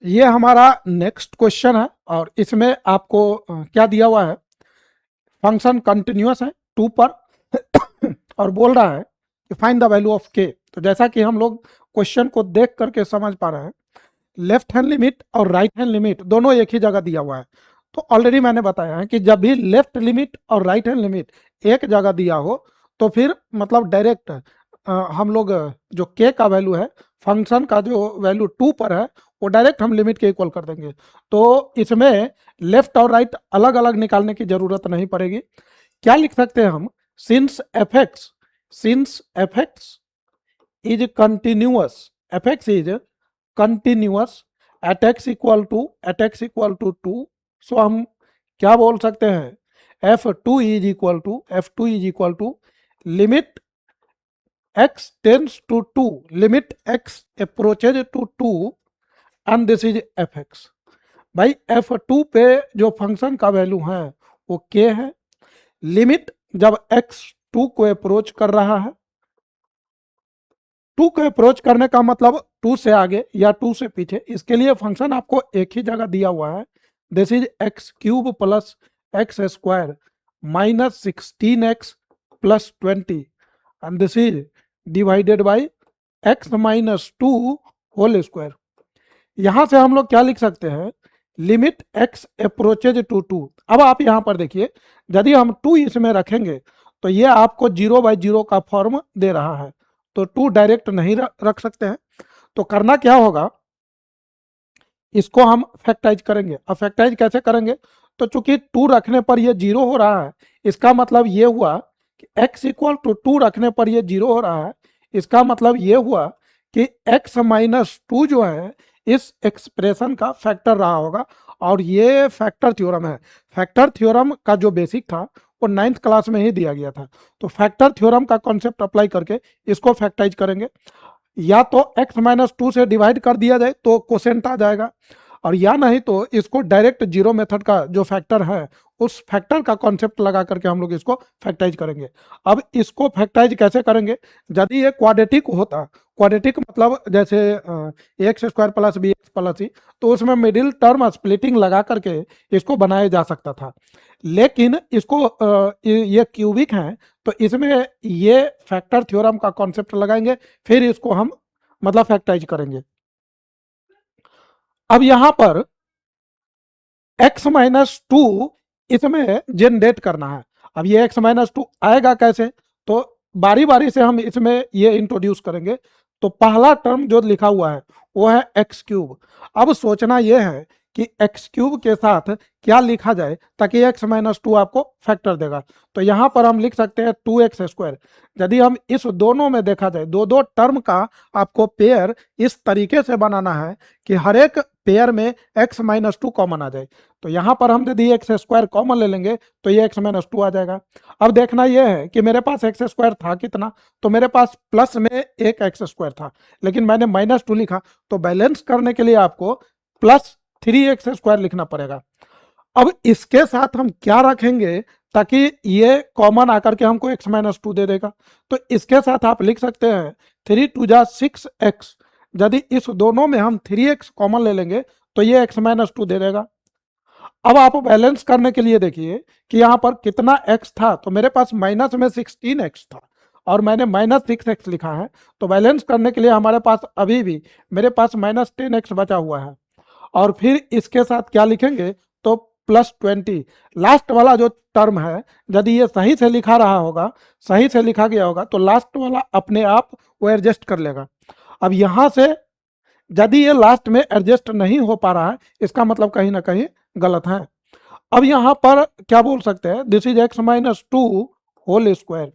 ये हमारा नेक्स्ट क्वेश्चन है और इसमें आपको क्या दिया हुआ है, फंक्शन कंटिन्यूअस है 2 पर और बोल रहा है कि फाइंड द वैल्यू ऑफ के। तो जैसा कि हम लोग क्वेश्चन को देख करके समझ पा रहे हैं, लेफ्ट हैंड लिमिट और राइट हैंड लिमिट दोनों एक ही जगह दिया हुआ है। तो ऑलरेडी मैंने बताया है कि जब भी लेफ्ट लिमिट और राइट हैंड लिमिट एक जगह दिया हो तो फिर मतलब डायरेक्ट हम लोग जो के का वैल्यू है, फंक्शन का जो वैल्यू 2 पर है, वो डायरेक्ट हम लिमिट के इक्वल कर देंगे। तो इसमें लेफ्ट और राइट अलग अलग निकालने की जरूरत नहीं पड़ेगी। क्या लिख सकते हैं हम, since F x is continuous, F x is continuous at x equal to 2, सो हम क्या बोल सकते हैं, f2 is equal to limit x tends to 2, limit x approaches to 2 and this is fx। भाई f2 पे जो फंक्शन का वैल्यू है वो k है, लिमिट जब x 2 को अप्रोच कर रहा है, 2 को अप्रोच करने का मतलब 2 से आगे या 2 से पीछे, इसके लिए फंक्शन आपको एक ही जगह दिया हुआ है, this is x cube plus x square minus 16x plus 20 and this is divided by x minus 2 whole square. यहां से हम लोग क्या लिख सकते हैं, लिमिट x अप्रोचेज टू 2। अब आप यहां पर देखिए, यदि हम 2 इसमें रखेंगे तो ये आपको 0/0 का फॉर्म दे रहा है, तो 2 डायरेक्ट नहीं रख सकते हैं। तो करना क्या होगा, इसको हम फैक्टराइज करेंगे। अब फैक्टराइज कैसे करेंगे, तो चूंकि 2 रखने पर ये 0 हो रहा है, इसका मतलब ये हुआ कि x इक्वल टू 2 रखने पर ये 0 हो रहा है, इसका मतलब ये हुआ कि x माइनस 2 जो है इस एक्सप्रेशन का फैक्टर रहा होगा, और ये फैक्टर थ्योरम है। फैक्टर थ्योरम का जो बेसिक था वो 9th क्लास में ही दिया गया था। तो फैक्टर थ्योरम का कॉन्सेप्ट अप्लाई करके इसको फैक्टराइज करेंगे, या तो x माइनस 2 से डिवाइड कर दिया जाए तो कोसेंट आ जाएगा, और या नहीं तो इसको डायरेक्ट जीरो मेथड का जो फैक्टर है उस फैक्टर का कॉन्सेप्ट लगा करके हम लोग इसको फैक्टराइज करेंगे। अब इसको फैक्टराइज कैसे करेंगे, यदि ये क्वाड्रेटिक होता, क्वाड्रेटिक मतलब जैसे x square plus b x plus c, तो उसमें मिडिल टर्म स्प्लिटिंग लगा करके इसको बनाया जा सकता था, लेकिन इसको ये क्यूबिक है तो इसमें ये फैक्टर थ्योरम का कॉन्सेप्ट लगाएंगे, फिर इसको हम मतलब फैक्टराइज करेंगे। अब यहां पर x माइनस 2 इसमें जनरेट करना है। अब ये x माइनस 2 आएगा कैसे, तो बारी बारी से हम इसमें ये इंट्रोड्यूस करेंगे। तो पहला टर्म जो लिखा हुआ है वो है एक्स क्यूब। अब सोचना यह है कि एक्स क्यूब के साथ क्या लिखा जाए ताकि एक्स माइनस टू आपको फैक्टर देगा। तो यहाँ पर हम लिख सकते हैं 2x²। यदि हम इस दोनों में देखा जाए, दो दो टर्म का आपको पेयर इस तरीके से बनाना है कि हर एक पेयर में x माइनस टू कॉमन आ जाए। तो यहाँ पर हम यदि x² कॉमन ले लेंगे तो ये x माइनस टू आ जाएगा। अब देखना यह है कि मेरे पास x² था कितना, तो मेरे पास प्लस में एक x² था, लेकिन मैंने माइनस टू लिखा, तो बैलेंस करने के लिए आपको प्लस 3x² लिखना पड़ेगा। अब इसके साथ हम क्या रखेंगे ताकि ये कॉमन आकर के हमको x माइनस टू दे देगा। तो इसके साथ आप लिख सकते हैं 3 2 जा 6x। यदि इस दोनों में हम 3x कॉमन ले लेंगे तो ये x माइनस टू दे देगा। अब आप बैलेंस करने के लिए देखिए कि यहाँ पर कितना x था, तो मेरे पास माइनस में 16x था और मैंने माइनस 6x लिखा है। तो बैलेंस करने के लिए हमारे पास अभी भी मेरे पास माइनस 10x बचा हुआ है। और फिर इसके साथ क्या लिखेंगे तो प्लस 20। लास्ट वाला जो टर्म है यदि ये सही से लिखा रहा होगा, सही से लिखा गया होगा, तो लास्ट वाला अपने आप वो एडजस्ट कर लेगा। अब यहाँ से यदि ये लास्ट में एडजस्ट नहीं हो पा रहा है, इसका मतलब कहीं ना कहीं गलत है। अब यहाँ पर क्या बोल सकते हैं, this is x minus two whole square.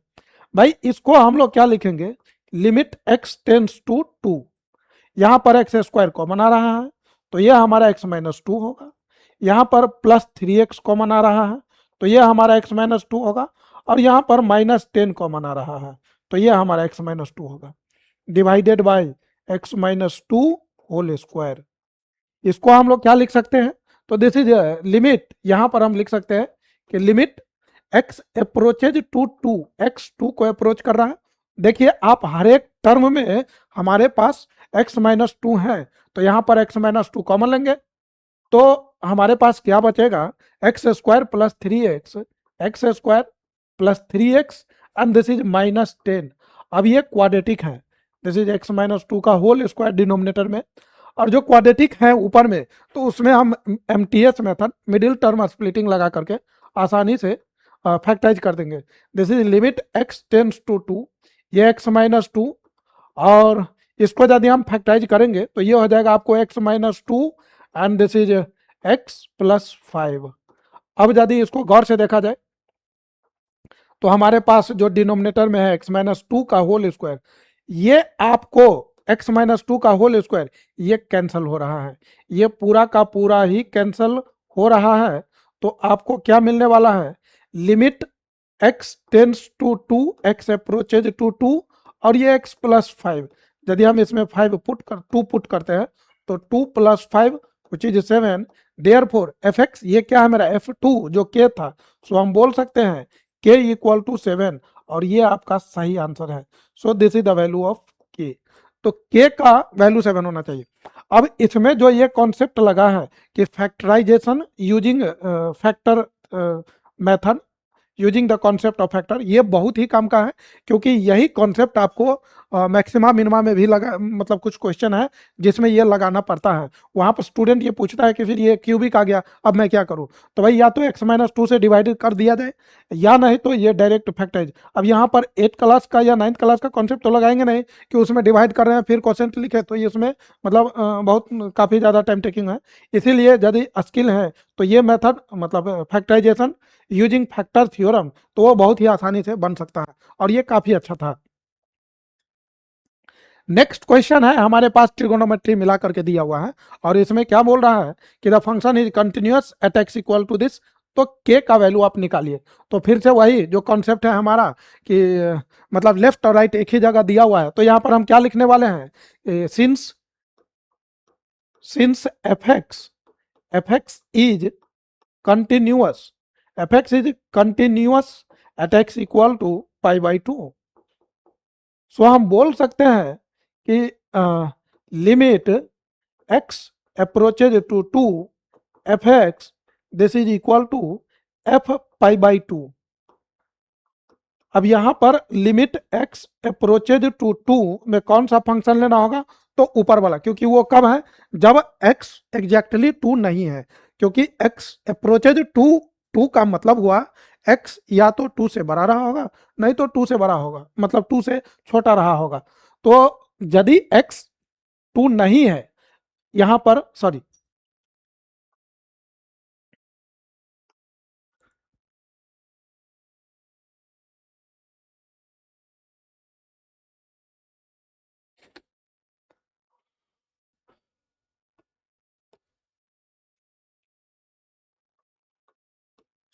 भाई इसको हम लोग क्या लिखेंगे, लिमिट x टेंस टू 2। यहाँ पर x² कॉमन आ रहा है तो ये हमारा x माइनस टू होगा। यहाँ पर प्लस 3x कॉमन आ रहा है तो ये हमारा x माइनस टू होगा। और यहाँ पर माइनस 10 कॉमन आ रहा है तो ये हमारा x माइनस टू होगा, divided by x minus two whole square. इसको हम लोग क्या लिख सकते हैं, तो दिस इज लिमिट, यहाँ पर हम लिख सकते हैं कि limit x approaches to 2, x 2 को अप्रोच कर रहा है। देखिए आप हर एक टर्म में हमारे पास x माइनस टू है, तो यहाँ पर x माइनस टू कॉमन लेंगे तो हमारे पास क्या बचेगा, x² plus 3x, x² plus 3x and this is minus 10। अब ये क्वाड्रेटिक है, this is x minus to का होल स्क्वायर डिनोमिनेटर में, और जो क्वाड्रेटिक है ऊपर में तो उसमें हम MTS method, middle term splitting लगा करके आसानी से फैक्टराइज कर देंगे। This is limit x tends to 2, ये x माइनस टू, और इसको यदि हम फैक्टराइज करेंगे तो ये हो जाएगा आपको x minus to and this is x plus 5। अब यदि इसको गौर से देखा जाए तो हमारे पास जो डिनोमिनेटर में है x माइनस टू का होल स्क्वायर, ये आपको x माइनस टू का होल स्क्वायर ये कैंसिल हो रहा है, ये पूरा का पूरा ही कैंसिल हो रहा है। तो आपको क्या मिलने वाला है, limit x tends to 2, x approaches to 2 और ये x प्लस 5। यदि हम इसमें 5 2 पुट करते हैं तो 2 plus 5 which is 7। Therefore fx ये क्या है मेरा f2 जो k था, सो हम बोल सकते हैं k इक्वल टू 7 और ये आपका सही आंसर है। सो this is the value of k। तो k का वैल्यू 7 होना चाहिए। अब इसमें जो ये कॉन्सेप्ट लगा है कि factorisation using factor method, using the concept of factor, ये बहुत ही काम का है क्योंकि यही कॉन्सेप्ट आपको मैक्सिमा मिनिमा में भी लगा, मतलब कुछ क्वेश्चन है जिसमें ये लगाना पड़ता है। वहाँ पर स्टूडेंट ये पूछता है कि फिर ये क्यूबिक आ गया, अब मैं क्या करूँ, तो भाई या तो x माइनस टू से डिवाइडेड कर दिया जाए या नहीं तो ये डायरेक्ट फैक्टराइज। अब यहाँ पर 8th क्लास का या 9th क्लास का कॉन्सेप्ट तो लगाएंगे नहीं कि उसमें डिवाइड कर रहे हैं फिर क्वेश्चन लिखे, तो ये उसमें मतलब बहुत काफ़ी ज़्यादा टाइम टेकिंग है। इसीलिए यदि स्किल है तो ये मेथड मतलब फैक्टराइजेशन यूजिंग फैक्टर थ्योरम, तो वो बहुत ही आसानी से बन सकता है और ये काफ़ी अच्छा था। नेक्स्ट क्वेश्चन है, हमारे पास ट्रिगोनोमेट्री मिला करके दिया हुआ है और इसमें क्या बोल रहा है कि the function is continuous at x equal to this, तो k का वैल्यू आप निकालिए। तो फिर से वही जो कॉन्सेप्ट है हमारा कि मतलब लेफ्ट और राइट एक ही जगह दिया हुआ है, तो यहाँ पर हम क्या लिखने वाले हैं, since fx is continuous, fx is continuous at x equal to pi by 2, सो हम बोल सकते हैं कि limit x approaches to 2 fx this is equal to f pi by 2। अब यहाँ पर लिमिट x अप्रोचेज टू 2 में कौन सा फंक्शन लेना होगा, तो ऊपर वाला, क्योंकि वो कब है जब x एग्जैक्टली 2 नहीं है, क्योंकि x अप्रोचेज टू 2 का मतलब हुआ x या तो 2 से बड़ा रहा होगा नहीं तो 2 से बड़ा होगा, मतलब 2 से छोटा रहा होगा। तो यदि x 2 नहीं है, यहाँ पर सॉरी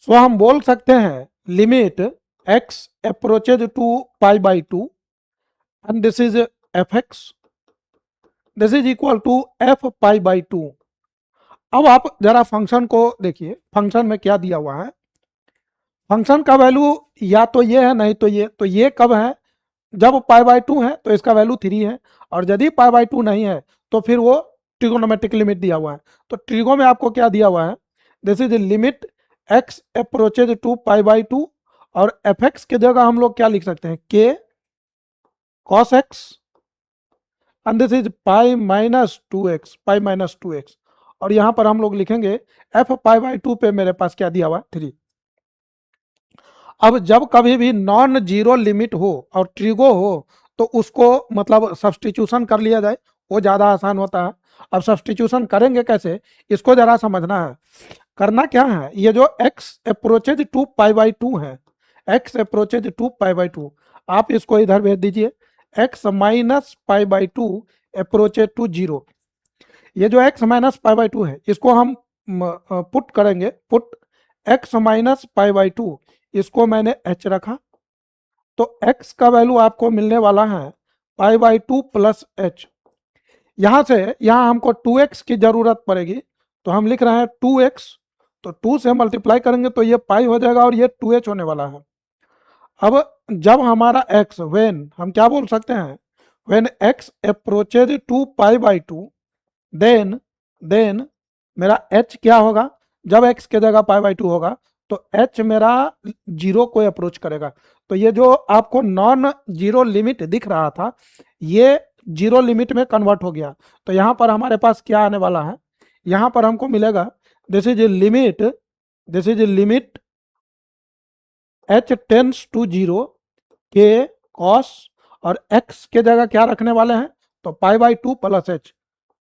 सो हम बोल सकते हैं limit x approaches to pi by two and this is f x, this is equal to f pi by two. अब आप जरा फंक्शन को देखिए, फंक्शन में क्या दिया हुआ है। फंक्शन का वैल्यू या तो ये है, नहीं तो ये कब है, जब पाई बाई टू है तो इसका वैल्यू 3 है, और यदि पाई बाई टू नहीं है तो फिर वो ट्रिगोनोमेट्रिक लिमिट दिया हुआ है। तो ट्रिगो में आपको क्या दिया हुआ है, this is limit x approaches to pi by two, और एफ एक्स की जगह हम लोग क्या लिख सकते हैं, k cos x, and this is pi minus two x, pi minus two x, और यहां पर हम लोग लिखेंगे एफ पाई बाई टू पे मेरे पास क्या दिया हुआ है, 3। अब जब कभी भी नॉन जीरो लिमिट हो और ट्रिगो हो तो उसको मतलब सब्सटीट्यूशन कर लिया जाए, वो ज़्यादा आसान होता है। अब सब्सटीट्यूशन करेंगे कैसे, इसको ज़रा समझना है। करना क्या है, ये जो x approaches to pi by two है, x approaches to pi by two, आप इसको इधर भेज दीजिए, x minus pi by two approaches to zero. ये जो x minus pi by two है इसको हम पुट करेंगे, put x minus pi by two, इसको मैंने h रखा, तो x का वैल्यू आपको मिलने वाला है pi by two plus h. यहां से यहां हमको 2x की जरूरत पड़ेगी, तो हम लिख रहे हैं 2x, तो 2 से मल्टीप्लाई करेंगे तो ये पाई हो जाएगा और ये 2h होने वाला है। अब जब हमारा x, व्हेन हम क्या बोल सकते हैं, when x approaches to pi by two, then मेरा h क्या होगा, जब x के जगह पाई बाई टू होगा तो h मेरा जीरो को अप्रोच करेगा। तो ये जो आपको नॉन जीरो लिमिट दिख रहा था ये जीरो लिमिट में कन्वर्ट हो गया। तो यहाँ पर हमारे पास क्या आने वाला है, यहाँ पर हमको मिलेगा this is limit, this is limit h tends to zero k cos, और x के जगह क्या रखने वाले हैं, तो pi by two plus h,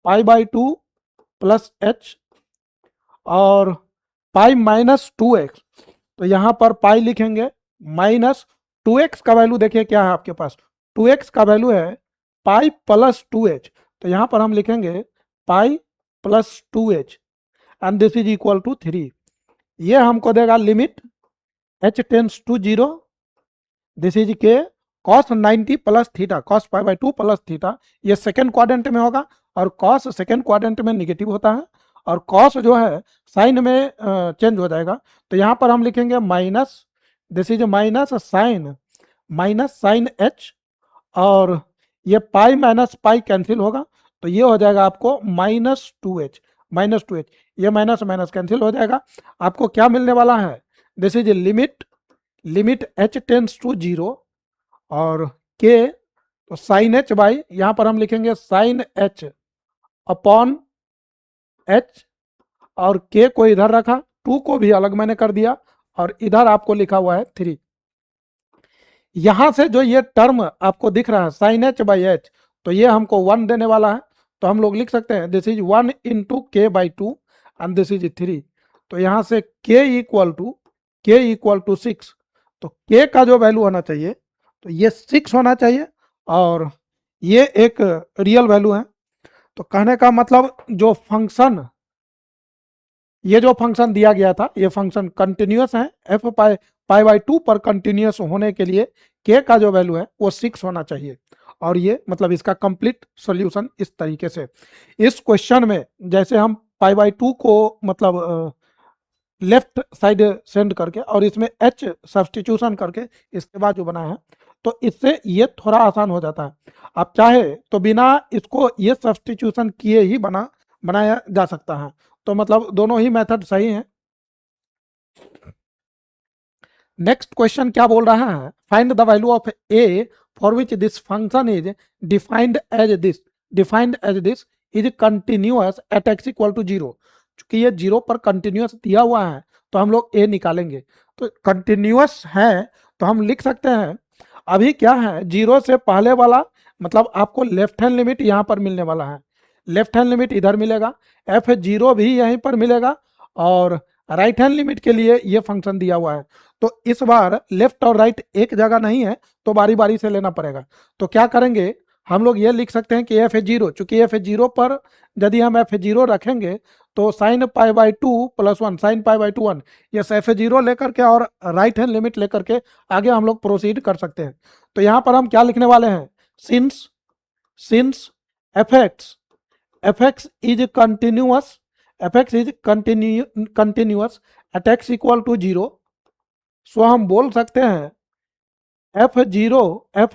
pi by two plus h, और पाई माइनस टू एक्स, तो यहाँ पर पाई लिखेंगे माइनस टू एक्स का वैल्यू देखिए क्या है आपके पास, टू एक्स का वैल्यू है पाई प्लस टू एच, तो यहाँ पर हम लिखेंगे pi plus two h, and this is equal to 3। ये हमको देगा limit h tends to zero, this is k cos 90 plus theta, cos pi by two plus theta, ये सेकेंड क्वाड्रेंट में होगा, और कॉस सेकेंड क्वाड्रेंट में निगेटिव होता है, और कॉस जो है साइन में चेंज हो जाएगा। तो यहाँ पर हम लिखेंगे minus, this is minus sine h, और ये पाई माइनस पाई कैंसिल होगा, तो ये हो जाएगा आपको minus two h, minus two h, ये माइनस माइनस कैंसिल हो जाएगा। आपको क्या मिलने वाला है, this is limit h tends to zero, और के, तो साइन एच बाई, यहाँ पर हम लिखेंगे साइन एच अपॉन एच, और के को इधर रखा, टू को भी अलग मैंने कर दिया, और इधर आपको लिखा हुआ है 3। यहां से जो ये टर्म आपको दिख रहा है साइन एच बाई एच, तो ये हमको 1 देने वाला है, तो हम लोग लिख सकते हैं दिस इज 1 इंटू के by two, and this is 3। तो यहां से के इक्वल टू 6, तो के का जो वैल्यू होना चाहिए तो ये 6 होना चाहिए, और ये एक रियल वैल्यू है। तो कहने का मतलब जो फंक्शन, ये जो फंक्शन दिया गया था ये फंक्शन कंटिन्यूअस है, F pi pi by to पर कंटिन्यूअस होने के लिए के का जो वैल्यू है वो 6 होना चाहिए, और ये मतलब इसका कंप्लीट सॉल्यूशन इस तरीके से। इस क्वेश्चन में जैसे हम पाई बाई टू को मतलब लेफ्ट साइड सेंड करके और इसमें h सब्सटीट्यूशन करके इसके बाद जो बना है, तो इससे ये थोड़ा आसान हो जाता है। आप चाहे तो बिना इसको ये सब्सटीट्यूशन किए ही बनाया जा सकता है, तो मतलब दोनों ही मेथड सही हैं। नेक्स्ट क्वेश्चन क्या बोल रहा है, find the value of a for which this function is defined as this is continuous at x equal to zero. चूंकि ये जीरो पर कंटिन्यूअस दिया हुआ है तो हम लोग a निकालेंगे, तो कंटिन्यूअस है तो हम लिख सकते हैं, अभी क्या है जीरो से पहले वाला मतलब आपको लेफ्ट हैंड लिमिट यहाँ पर मिलने वाला है, लेफ्ट हैंड लिमिट इधर मिलेगा, एफ जीरो भी यहीं पर मिलेगा, और राइट हैंड लिमिट के लिए ये फंक्शन दिया हुआ है। तो इस बार लेफ्ट और राइट एक जगह नहीं है तो बारी बारी से लेना पड़ेगा। तो क्या करेंगे, हम लोग ये लिख सकते हैं कि एफ ए जीरो, चूंकि एफ ए जीरो पर यदि हम एफ ए जीरो रखेंगे तो sign pi by two plus one, sign pi by to one, ये एफ ए जीरो लेकर के और राइट हैंड लिमिट लेकर के आगे हम लोग प्रोसीड कर सकते हैं। तो यहाँ पर हम क्या लिखने वाले हैं, since F x is continuous, F x is continuous at x equal to zero, so हम बोल सकते हैं f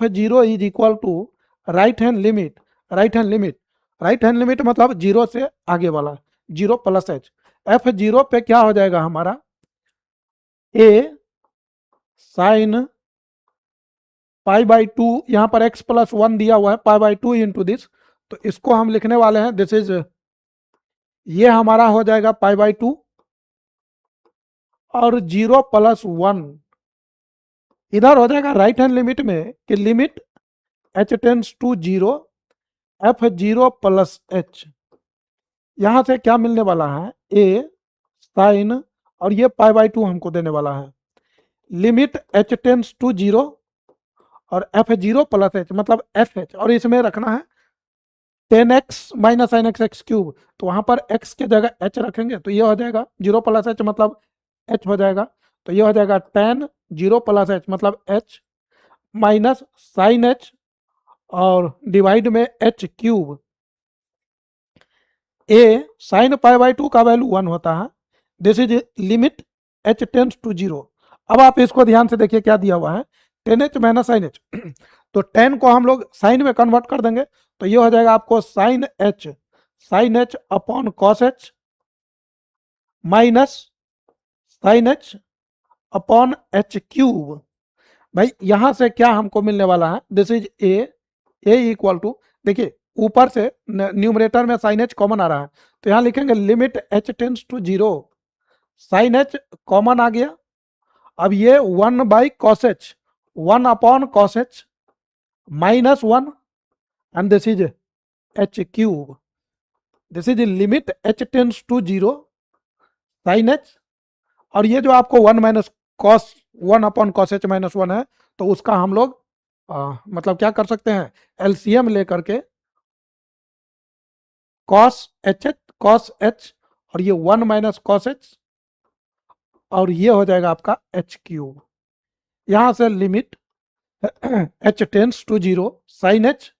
zero is equal to right hand limit, right hand limit मतलब जीरो से आगे वाला, zero plus h. F zero पे क्या हो जाएगा हमारा, a sine pi by two, यहाँ पर एक्स प्लस वन दिया हुआ है, pi by two into this, तो इसको हम लिखने वाले हैं दिस इज, ये हमारा हो जाएगा पाई बाई टू और जीरो प्लस वन इधर हो जाएगा राइट हैंड लिमिट में कि limit H tends to zero F zero plus h, यहां से क्या मिलने वाला है, ए साइन और ये पाई बाई टू हमको देने वाला है, limit H tends to zero और एफ जीरो प्लस एच मतलब एफ एच, और इसमें रखना है 10x minus sine x x cube, तो वहां पर x के जगह h रखेंगे तो ये हो जाएगा जीरो प्लस एच मतलब h हो जाएगा, तो ये हो जाएगा टेन जीरो प्लस एच मतलब h माइनस साइन एच और डिवाइड में h cube, a sine pi by two का वैल्यू वन होता है, this is limit H tends to zero. अब आप इसको ध्यान से देखिए क्या दिया हुआ है, ten h minus sine h, तो टेन को हम लोग साइन में कन्वर्ट कर देंगे तो ये हो जाएगा आपको sine h upon cos h minus sine h upon h cube. भाई यहां से क्या हमको मिलने वाला है, this is a equal to, देखिए ऊपर से न्यूमरेटर में साइन एच कॉमन आ रहा है तो यहां लिखेंगे limit H tends to zero, sine h common आ गया, अब ये one by cos h, one upon cos h minus one and this is h cube, this is limit H tends to zero sine h, और ये जो आपको one minus cos, one upon cos h minus one है तो उसका हम लोग मतलब क्या कर सकते हैं, एलसीएम लेकर के कॉस एच और ये वन माइनस कॉस एच और ये हो जाएगा आपका एच क्यूब, यहां से limit H tends to zero sine h,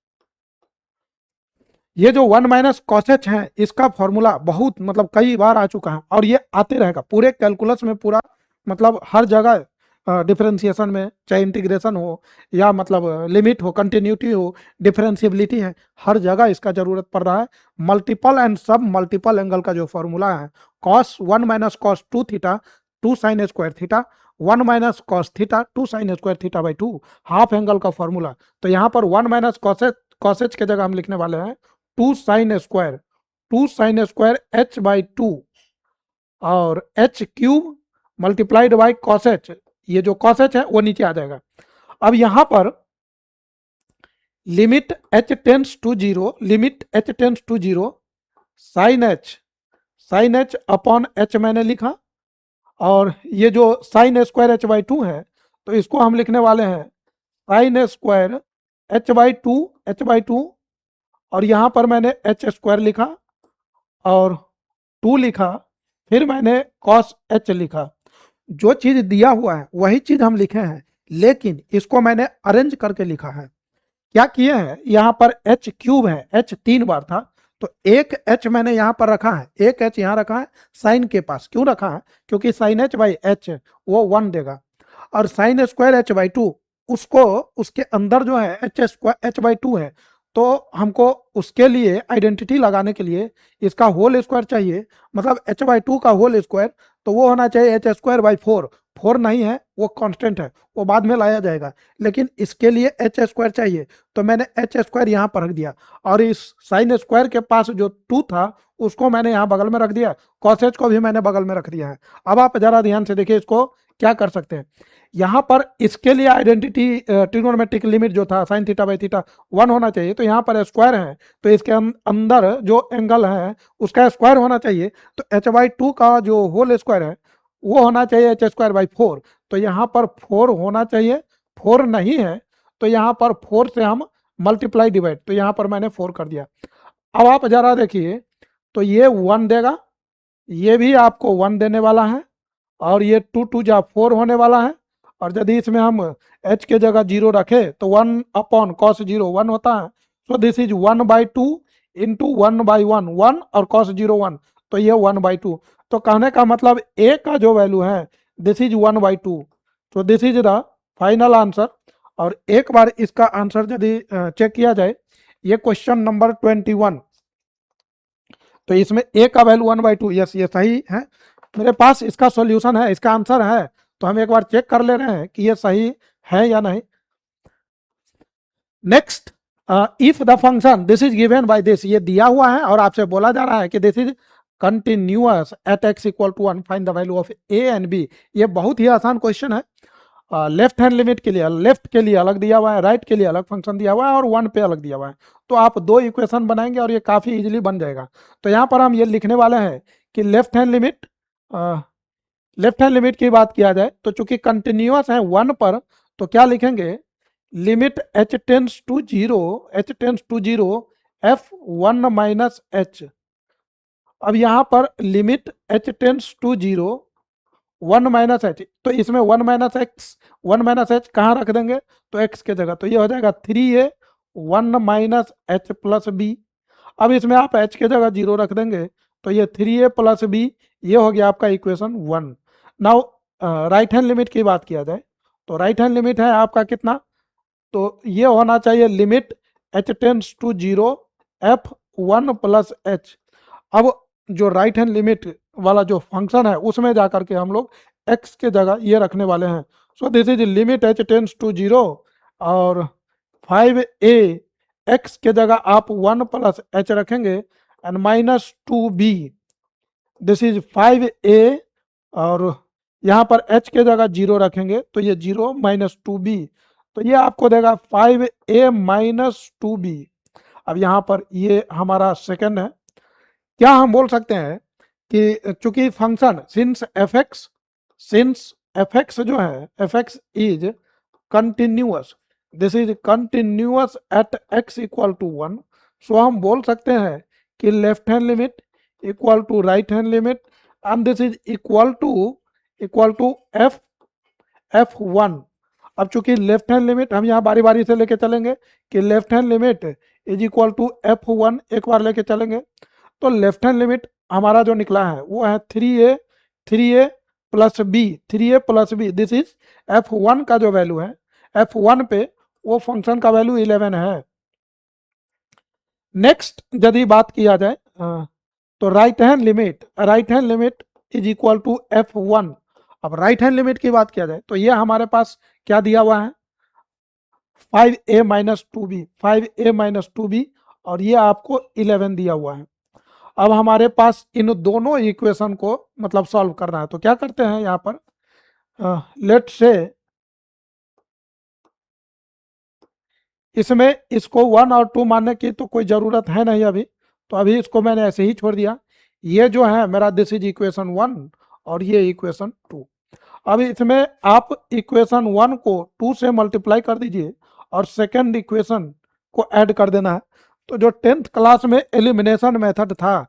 ये जो वन माइनस कॉस एच है इसका फॉर्मूला बहुत मतलब कई बार आ चुका है और ये आते रहेगा पूरे कैलकुलस में, पूरा मतलब हर जगह डिफरेंशिएशन में, चाहे इंटीग्रेशन हो या मतलब लिमिट हो, कंटिन्यूटी हो, डिफरेंशिएबिलिटी है, हर जगह इसका जरूरत पड़ रहा है। मल्टीपल एंड सब मल्टीपल एंगल का जो फॉर्मूला है, cos one minus cos two theta two sine square theta, one minus cos theta two sine square theta by two, half angle का फॉर्मूला। तो यहाँ पर वन माइनस कॉस एच के जगह हम लिखने वाले हैं two sine square h by two और h cube multiplied by cos h, ये जो कॉस एच है वो नीचे आ जाएगा। अब यहां पर limit H tends to zero sine h upon h मैंने लिखा, और ये जो sine square h by two है तो इसको हम लिखने वाले हैं sine square h by two और यहां पर मैंने एच स्क्वायर लिखा और टू लिखा, फिर मैंने कॉस एच लिखा, जो चीज दिया हुआ है वही चीज हम लिखे हैं, लेकिन इसको मैंने अरेंज करके लिखा है। क्या किए हैं, यहाँ पर एच क्यूब है, एच तीन बार था तो एक एच मैंने यहाँ पर रखा है, एक एच यहाँ रखा है साइन के पास, क्यों रखा है, क्योंकि साइन एच बाई एच वो वन देगा, और sign square h by to उसको उसके अंदर जो है H square h by two है, तो हमको उसके लिए आइडेंटिटी लगाने के लिए इसका होल स्क्वायर चाहिए, मतलब एच बाई टू का होल स्क्वायर, तो वो होना चाहिए H square by four, four नहीं है वो कांस्टेंट है, वो बाद में लाया जाएगा, लेकिन इसके लिए एच स्क्वायर चाहिए तो मैंने एच स्क्वायर यहाँ पर रख दिया, और इस साइन स्क्वायर के पास जो टू था उसको मैंने यहाँ बगल में रख दिया, कॉस एच को भी मैंने बगल में रख दिया है। अब आप जरा ध्यान से देखिए इसको क्या कर सकते हैं, यहाँ पर इसके लिए आइडेंटिटी ट्रिग्नोमेट्रिक लिमिट जो था sign theta by theta one होना चाहिए, तो यहाँ पर स्क्वायर है तो इसके अंदर जो एंगल है उसका स्क्वायर होना चाहिए, तो एच बाई टू का जो होल स्क्वायर है वो होना चाहिए एच स्क्वायर बाई फोर, तो यहाँ पर फोर होना चाहिए, फोर नहीं है तो यहाँ पर फोर से हम मल्टीप्लाई डिवाइड, तो यहाँ पर मैंने 4 कर दिया। अब आप जरा देखिए, तो ये 1 देगा, ये भी आपको 1 देने वाला है, और ये 2 2 जा 4 होने वाला है। और यदि इसमें हम h के जगह 0 रखें तो 1 अपॉन cos 0 1 होता है। सो दिस इज 1/2 इंटू 1/1, 1 और cos 0 1, तो ये 1/2। तो कहने का मतलब a का जो वैल्यू है दिस इज 1/2। तो this is the final answer. और एक बार इसका आंसर यदि चेक किया जाए, ये क्वेश्चन नंबर 21, तो इसमें a का वैल्यू 1/2, यस ये सही है। मेरे पास इसका सॉल्यूशन है, इसका आंसर है, तो हम एक बार चेक कर ले रहे हैं कि ये सही है या नहीं। Next, if the function this is given by this, ये दिया हुआ है और आपसे बोला जा रहा है कि this is continuous at x equal to 1, find the value of a and b। ये बहुत ही आसान क्वेश्चन है। लेफ्ट हैंड लिमिट के लिए, लेफ्ट के लिए अलग दिया हुआ है, राइट के लिए अलग फंक्शन दिया हुआ है, और 1 पे अलग दिया हुआ है। तो आप 2 इक्वेशन बनाएंगे और ये काफ़ी इजीली बन जाएगा। तो यहाँ पर हम ये लिखने वाले हैं कि लेफ्ट हैंड लिमिट की बात किया जाए तो चूंकि कंटिन्यूअस है 1 पर, तो क्या लिखेंगे, limit h tends to 0 f1 minus h। अब यहाँ पर limit h tends to 0 1 minus h, तो इसमें 1 माइनस एक्स 1 माइनस एच कहाँ रख देंगे, तो x के जगह, तो ये हो जाएगा 3a 1 minus H plus B. अब इसमें आप h के जगह 0 रख देंगे, तो ये 3a प्लस बी, ये हो गया आपका equation 1। Now right hand limit की बात किया जाए, तो राइट हैंड लिमिट है आपका कितना, तो ये होना चाहिए limit h tends to 0 f1 plus h। अब जो राइट हैंड लिमिट वाला जो फंक्शन है उसमें जाकर के हम लोग x के जगह ये रखने वाले हैं। So this is limit h tends to 0 और 5a, x के जगह आप 1 प्लस h रखेंगे and minus 2b, this is 5a, और यहाँ पर h के जगह 0 रखेंगे तो ये 0 माइनस 2b, तो ये आपको देगा 5a माइनस 2b। अब यहाँ पर ये हमारा सेकंड है। क्या हम बोल सकते हैं कि चूंकि फंक्शन सिंस एफ एक्स जो है, f x is continuous, this is continuous at x equal to 1, so हम बोल सकते हैं कि left hand limit equal to right hand limit and this is equal to f1। अब चूंकि लेफ्ट हैंड लिमिट हम यहाँ बारी बारी से लेके चलेंगे कि left hand limit is equal to f1, एक बार लेके चलेंगे, तो लेफ्ट हैंड लिमिट हमारा जो निकला है वो है 3a plus b, 3a plus b, this is f1 का जो वैल्यू है, f1 पे वो फंक्शन का वैल्यू 11 है। नेक्स्ट यदि बात किया जाए तो right hand limit is equal to f1। अब राइट हैंड लिमिट की बात किया जाए तो ये हमारे पास क्या दिया हुआ है, 5a minus 2b, 5a minus 2b, और ये आपको 11 दिया हुआ है। अब हमारे पास इन दोनों इक्वेशन को मतलब सॉल्व करना है, तो क्या करते हैं यहाँ पर, लेट से इसमें इसको 1 और 2 मानने की तो कोई ज़रूरत है नहीं अभी, तो अभी इसको मैंने ऐसे ही छोड़ दिया। ये जो है मेरा दिस इज इक्वेशन 1 और ये इक्वेशन 2। अब इसमें आप इक्वेशन 1 को 2 से मल्टीप्लाई कर दीजिए और सेकेंड इक्वेशन को ऐड कर देना है। तो जो 10th क्लास में एलिमिनेशन मेथड था,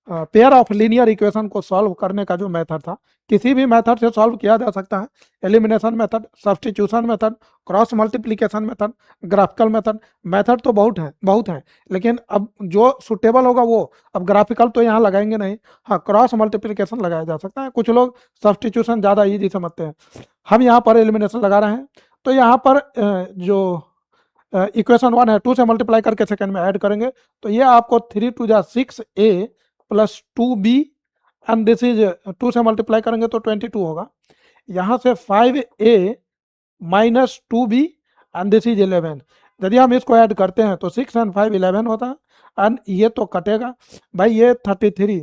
पेयर ऑफ लीनियर इक्वेशन को सॉल्व करने का जो मेथड था, किसी भी मेथड से सॉल्व किया जा सकता है, elimination method, substitution method, cross multiplication method, graphical method तो बहुत हैं, लेकिन अब जो सुटेबल होगा वो, अब ग्राफिकल तो यहाँ लगाएंगे नहीं, हाँ क्रॉस मल्टीप्लिकेशन लगाया जा सकता है, कुछ लोग सब्स्टिट्यूशन ज़्यादा ईजी समझते हैं, हम यहाँ पर एलिमिनेशन लगा रहे हैं। तो यहाँ पर जो इक्वेशन 1 है 2 से मल्टीप्लाई करके सेकेंड में ऐड करेंगे, तो ये आपको 3 2 जा 6a plus 2b and this is 2 से मल्टीप्लाई करेंगे तो 22 होगा। यहाँ से 5a minus 2b and this is 11। यदि हम इसको ऐड करते हैं तो 6 एंड 5 11 होता है, एंड ये तो कटेगा भाई, ये 33,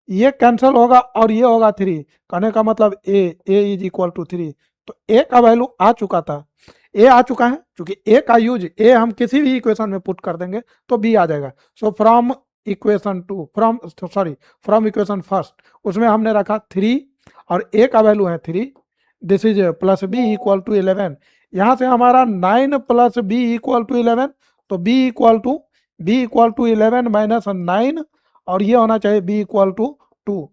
ये कैंसिल होगा और ये होगा 3, कहने का मतलब a इज इक्वल टू 3। तो a का वैल्यू आ चुका था, a आ चुका है, क्योंकि a का यूज a हम किसी भी इक्वेशन में पुट कर देंगे तो b आ जाएगा। सो फ्रॉम इक्वेशन फर्स्ट उसमें हमने रखा 3 और a का वैल्यू है 3, this is plus b equal to 11। यहाँ से हमारा 9 प्लस b इक्वल टू 11, तो बी इक्वल टू 11 माइनस 9 और ये होना चाहिए बी इक्वल टू 2।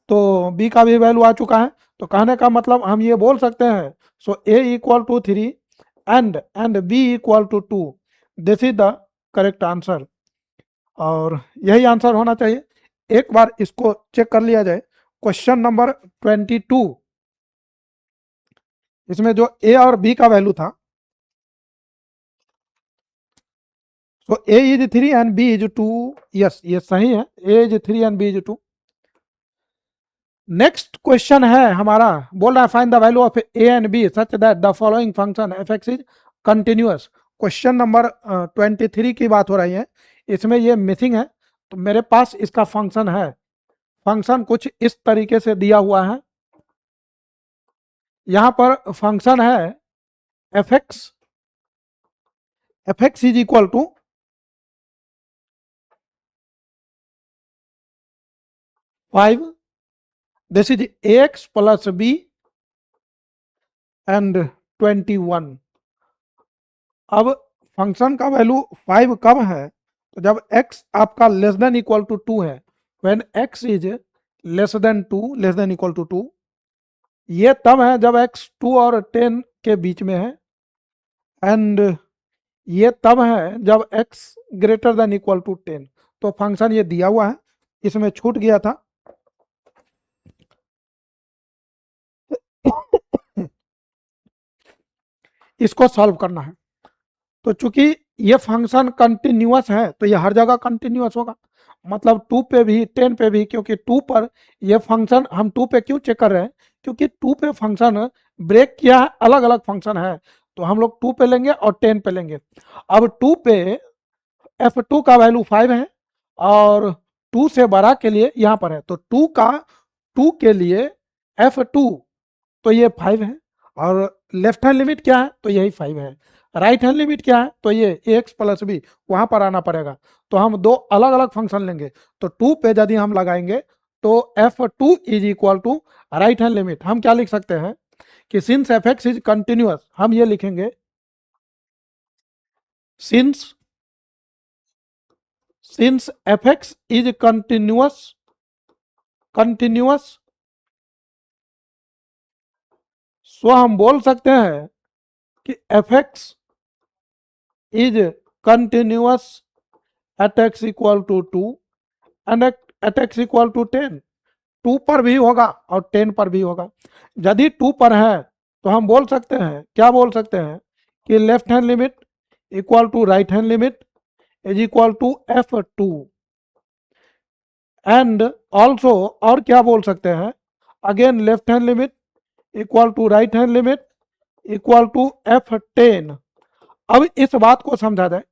तो बी का भी वैल्यू आ चुका है। तो कहने का मतलब हम ये बोल सकते हैं so a equal to 3 and b equal to 2, this is the correct answer. और यही आंसर होना चाहिए। एक बार इसको चेक कर लिया जाए। क्वेश्चन नंबर 22, इसमें जो ए और बी का वैल्यू था, तो a is 3 and b is 2, yes ये सही है, a is 3 and b is 2। Next question है हमारा, बोल रहा है find the value of A and B such that the following function f x is continuous. Question number 23 की बात हो रही है, इसमें ये मिसिंग है। तो मेरे पास इसका फंक्शन है। फंक्शन कुछ इस तरीके से दिया हुआ है। यहां पर फंक्शन है f x is equal to 5, this is a x plus b and 21। अब फंक्शन का वैल्यू 5 कब है? तो जब x आपका लेस देन इक्वल टू 2 है, when x is less than 2, less than equal to 2, ये तब है जब x 2 और 10 के बीच में है, एंड ये तब है जब x greater than equal to 10। तो फंक्शन ये दिया हुआ है, इसमें छूट गया था। इसको सॉल्व करना है। तो चूंकि ये फंक्शन कंटिन्यूअस है तो ये हर जगह कंटिन्यूअस होगा, मतलब 2 पे भी 10 पे भी, क्योंकि 2 पर ये फंक्शन, हम 2 पे क्यों चेक कर रहे हैं? क्योंकि 2 पे फंक्शन ब्रेक किया है, अलग अलग फंक्शन है, तो हम लोग 2 पे लेंगे और 10 पे लेंगे। अब 2 पे f2 का वैल्यू 5 है और 2 से बड़ा के लिए यहाँ पर है, तो 2 के लिए f2 तो ये 5 है, और लेफ्ट हैंड लिमिट क्या है? तो यही 5 है। राइट हैंड लिमिट क्या है? तो ये एक्स प्लस बी, वहां पर आना पड़ेगा। तो हम दो अलग अलग फंक्शन लेंगे। तो 2 पे यदि हम लगाएंगे तो f2 is equal to right hand limit, हम क्या लिख सकते हैं कि since F x is continuous, हम ये लिखेंगे since F x is continuous, so हम बोल सकते हैं कि f x is continuous at x equal to 2 and at x equal to 10। 2 पर भी होगा और 10 पर भी होगा। यदि 2 पर है तो हम बोल सकते हैं, क्या बोल सकते हैं कि left hand limit equal to right hand limit is equal to f2, and also और क्या बोल सकते हैं, again left hand limit equal to right hand limit equal to f10। अब इस बात को समझा जाए,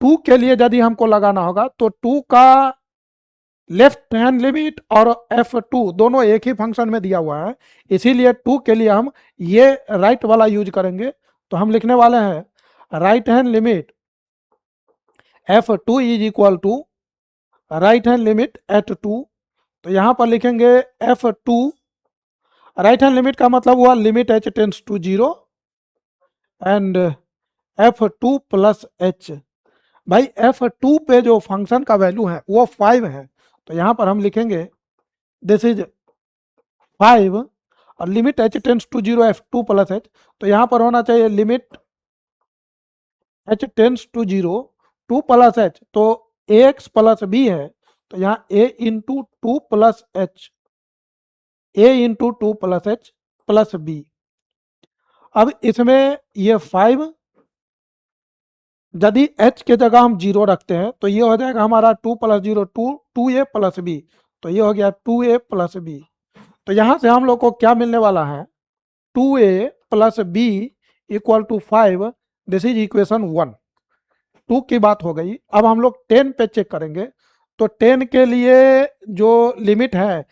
2 के लिए यदि हमको लगाना होगा तो 2 का लेफ्ट हैंड लिमिट और f2 दोनों एक ही फंक्शन में दिया हुआ है, इसीलिए 2 के लिए हम ये राइट वाला यूज करेंगे। तो हम लिखने वाले हैं right hand limit f2 is equal to right hand limit at 2। तो यहां पर लिखेंगे f2, राइट हैंड लिमिट का मतलब हुआ limit h tends to 0 and f2 plus h। भाई f2 पे जो फंक्शन का वैल्यू है वो 5 है, तो यहां पर हम लिखेंगे दिस इज 5 और limit h tends to 0 f2 plus h। तो यहां पर होना चाहिए limit h tends to 0 2 plus h, तो ax प्लस b है, तो यहाँ a into 2 plus h, a into 2 plus h plus b। अब इसमें ये 5, यदि h के जगह हम 0 रखते हैं तो ये हो जाएगा हमारा 2 प्लस 0 2a प्लस b, तो ये हो गया 2a प्लस b। तो यहां से हम लोग को क्या मिलने वाला है, 2a plus b equal to 5, this is equation 1। 2 की बात हो गई। अब हम लोग 10 पे चेक करेंगे। तो 10 के लिए जो लिमिट है,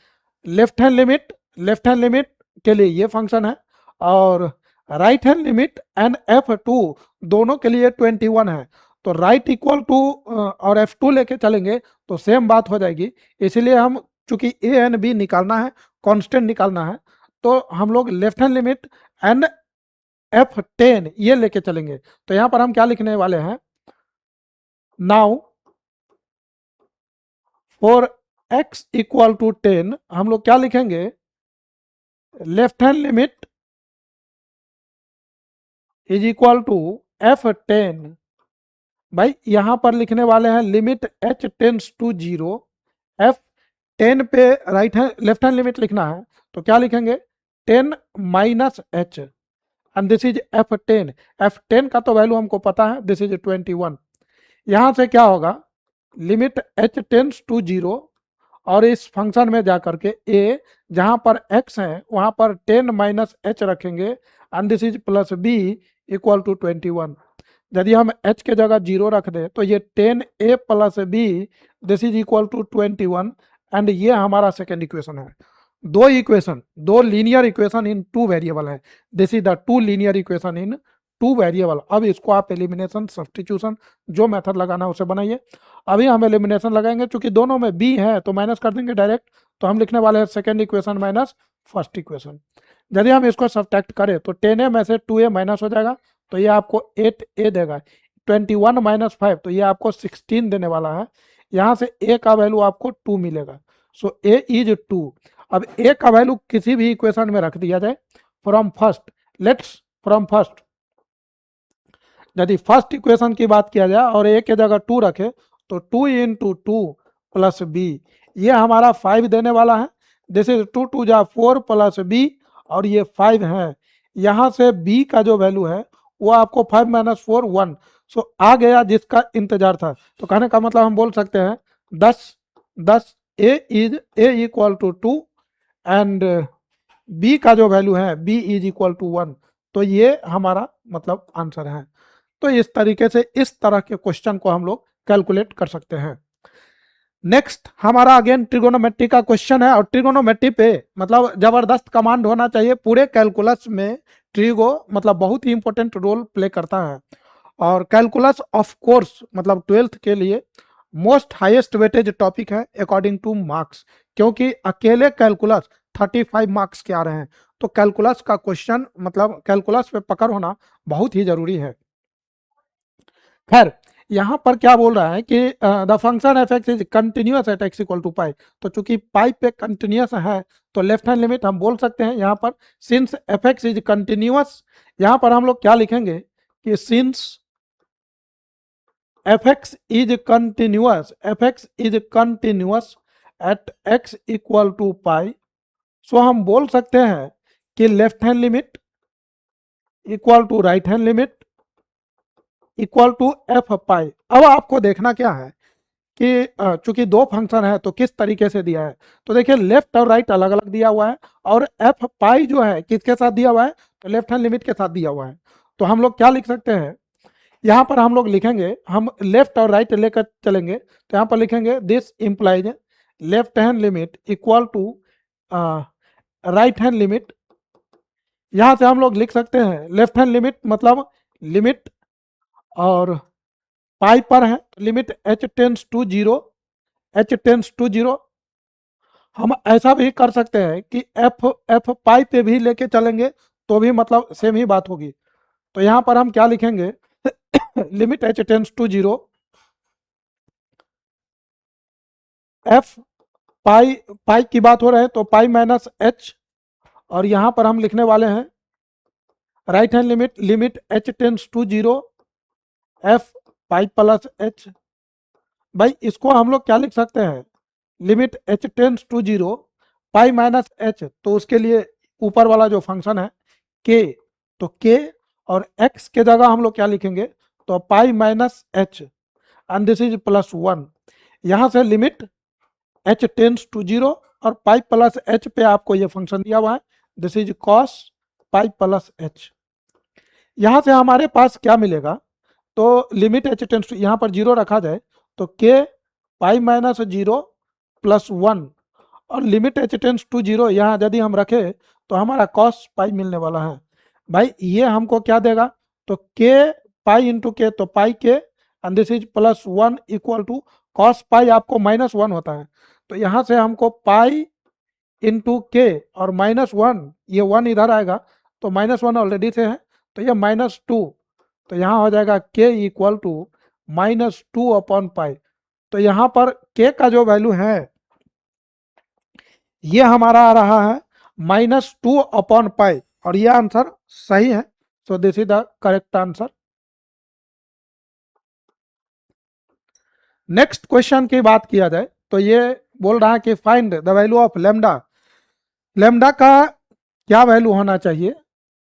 लेफ्ट हैंड लिमिट के लिए ये फंक्शन है, और right hand limit and f2 दोनों के लिए 21 है। तो राइट इक्वल टू और f2 लेके चलेंगे तो सेम बात हो जाएगी। इसलिए हम चूंकि a एंड b निकालना है, कांस्टेंट निकालना है, तो हम लोग left hand limit and f10 ये लेके चलेंगे। तो यहाँ पर हम क्या लिखने वाले हैं, now for x equal to 10 हम लोग क्या लिखेंगे, left hand limit is equal to f10। भाई यहां पर लिखने वाले हैं limit h tends to 0, f10 पे right hand left hand limit लिखना है तो क्या लिखेंगे 10 minus h, and this is f10। f10 का तो वैल्यू हमको पता है, दिस इज 21। यहां से क्या होगा, लिमिट h टेंस टू 0 और इस फंक्शन में जाकर के a जहां पर x है वहां पर 10 माइनस h रखेंगे, and this is plus b equal to 21। यदि हम h के जगह 0 रख दें तो ये 10a plus b this is equal to 21, and ये हमारा सेकेंड इक्वेशन है। दो इक्वेशन, दो linear equation in two variable है, this is the two linear equation in two variable. अब इसको आप एलिमिनेशन सब्स्टिट्यूशन जो मेथड लगाना है उसे बनाइए। अभी हम एलिमिनेशन लगाएंगे, चूंकि दोनों में b है तो माइनस कर देंगे डायरेक्ट, तो हम लिखने वाले हैं second equation minus first equation. यदि हम इसको सब्ट्रैक्ट करें तो 10a में से 2a माइनस हो जाएगा तो ये आपको 8a देगा, 21 माइनस 5 तो ये आपको 16 देने वाला है। यहाँ से a का वैल्यू आपको 2 मिलेगा, सो a इज 2। अब a का वैल्यू किसी भी इक्वेशन में रख दिया जाए from first, let's from first, यदि फर्स्ट इक्वेशन की बात किया जाए और a के जगह 2 रखे तो 2 इंटू 2 प्लस b, ये हमारा 5 देने वाला है, दिस इज 2 2 जा 4 प्लस b और ये 5 है। यहाँ से b का जो वैल्यू है वो आपको 5 माइनस 4 1, सो आ गया जिसका इंतजार था। तो कहने का मतलब हम बोल सकते हैं 10 a is a equal to 2 and b का जो वैल्यू है b इज इक्वल टू 1, तो ये हमारा मतलब आंसर है। तो इस तरीके से इस तरह के क्वेश्चन को हम लोग कैलकुलेट कर सकते हैं। नेक्स्ट हमारा अगेन ट्रिगोनोमेट्री का क्वेश्चन है, और ट्रिगोनोमेट्री पे मतलब जबरदस्त कमांड होना चाहिए पूरे कैलकुलस में। ट्रिगो मतलब बहुत ही इंपॉर्टेंट रोल प्ले करता है, और कैलकुलस ऑफ कोर्स मतलब 12th के लिए मोस्ट हाईएस्ट वेटेज टॉपिक है अकॉर्डिंग टू मार्क्स, क्योंकि अकेले कैलकुलस 35 मार्क्स के आ रहे हैं। तो कैलकुलस का क्वेश्चन मतलब कैलकुलस पे पकड़ होना बहुत ही जरूरी है। खैर यहाँ पर क्या बोल रहा है कि the function f x is continuous at x equal to pi, तो चूंकि पाई पे कंटिन्यूअस है तो लेफ्ट हैंड लिमिट हम बोल सकते हैं यहाँ पर since F x is continuous, यहाँ पर हम लोग क्या लिखेंगे कि since F x is continuous, F x is continuous at x equal to pi, so हम बोल सकते हैं कि left hand limit equal to right hand limit equal to f pi. अब आपको देखना क्या है कि चूंकि दो फंक्शन है तो किस तरीके से दिया है, तो देखिए लेफ्ट और राइट अलग अलग दिया हुआ है, और एफ पाई जो है किसके साथ दिया हुआ है, तो लेफ्ट हैंड लिमिट के साथ दिया हुआ है। तो हम लोग क्या लिख सकते हैं, यहाँ पर हम लोग लिखेंगे, हम लेफ्ट और राइट लेकर चलेंगे तो यहाँ पर लिखेंगे this implies left hand limit equal to right hand limit. यहाँ से हम लोग लिख सकते हैं लेफ्ट हैंड लिमिट मतलब लिमिट और पाई पर है, limit h tends to 0, h tends to 0। हम ऐसा भी कर सकते हैं कि एफ पाई पे भी लेके चलेंगे तो भी मतलब सेम ही बात होगी। तो यहाँ पर हम क्या लिखेंगे limit h tends to 0 f pi, pi की बात हो रहा है तो पाई माइनस h, और यहाँ पर हम लिखने वाले हैं right hand limit, limit h tends to 0 f pi plus h। भाई इसको हम लोग क्या लिख सकते हैं, limit h tends to 0 pi minus h, तो उसके लिए ऊपर वाला जो फंक्शन है k, तो k और x के जगह हम लोग क्या लिखेंगे, तो पाई minus h and this is plus 1। यहाँ से लिमिट h टेंस टू 0 और पाई प्लस h पे आपको ये फंक्शन दिया हुआ है, this is cos pi plus h। यहाँ से हमारे पास क्या मिलेगा, तो लिमिट h टेंस टू यहाँ पर 0 रखा जाए तो k पाई माइनस 0 प्लस 1, और लिमिट h टेंस टू 0 यहाँ यदि हम रखें तो हमारा कॉस पाई मिलने वाला है। भाई ये हमको क्या देगा, तो k पाई इंटू के, तो पाई के and this is plus 1 equal to cos pi आपको माइनस 1 होता है, तो यहाँ से हमको पाई इंटू के और माइनस 1, ये 1 इधर आएगा तो माइनस 1 ऑलरेडी से है तो ये -2, तो यहाँ हो जाएगा k इक्वल टू -2/पाई। तो यहाँ पर k का जो वैल्यू है ये हमारा आ रहा है -2/पाई, और ये आंसर सही है। सो this is the correct answer. Next question की बात किया जाए तो ये बोल रहा है कि find the value of lambda. Lambda का क्या वैल्यू होना चाहिए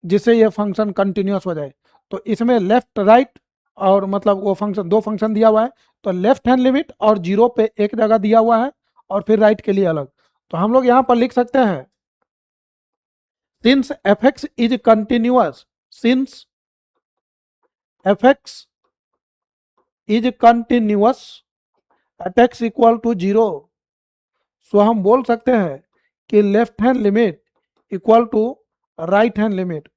जिससे ये फंक्शन कंटिन्यूस हो जाए। तो इसमें लेफ्ट राइट और मतलब वो फंक्शन, दो फंक्शन दिया हुआ है, तो लेफ्ट हैंड लिमिट और जीरो पे एक जगह दिया हुआ है और फिर राइट के लिए अलग। तो हम लोग यहाँ पर लिख सकते हैं since F x is continuous, since F x is continuous at x equal to zero, so हम बोल सकते हैं कि left hand limit equal to right hand limit.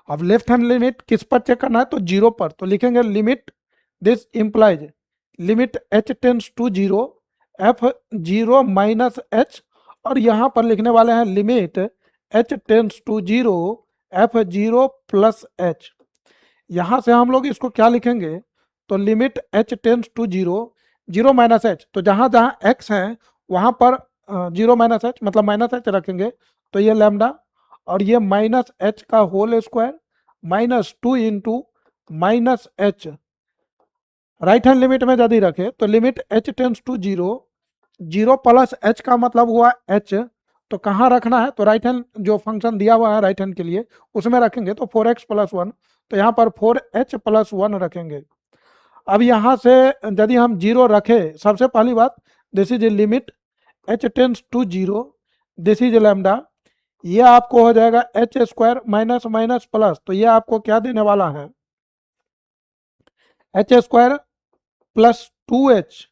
अब लेफ्ट हैंड लिमिट किस पर चेक करना है, तो जीरो पर। तो लिखेंगे limit this implies limit H tends to zero F zero minus h, और यहाँ पर लिखने वाले हैं limit H tends to zero F zero plus h. यहाँ से हम लोग इसको क्या लिखेंगे, तो limit H tends to zero, zero minus h, तो जहाँ जहाँ एक्स है वहाँ पर जीरो माइनस एच मतलब माइनस एच रखेंगे, तो ये लैम्डा, और ये माइनस एच का whole square -2 into minus h. Right hand limit में यदि रखे तो limit H tends to zero, zero plus h का मतलब हुआ एच, तो कहाँ रखना है, तो राइट हैंड जो फंक्शन दिया हुआ है राइट हैंड के लिए उसमें रखेंगे, तो 4x प्लस 1, तो यहाँ पर 4h प्लस 1 रखेंगे। अब यहाँ से यदि हम जीरो रखें, सबसे पहली बात this is limit H tends to zero, this is lambda, ये आपको हो जाएगा H square minus minus plus, तो ये आपको क्या देने वाला है, एच स्क्वायर प्लस 2h,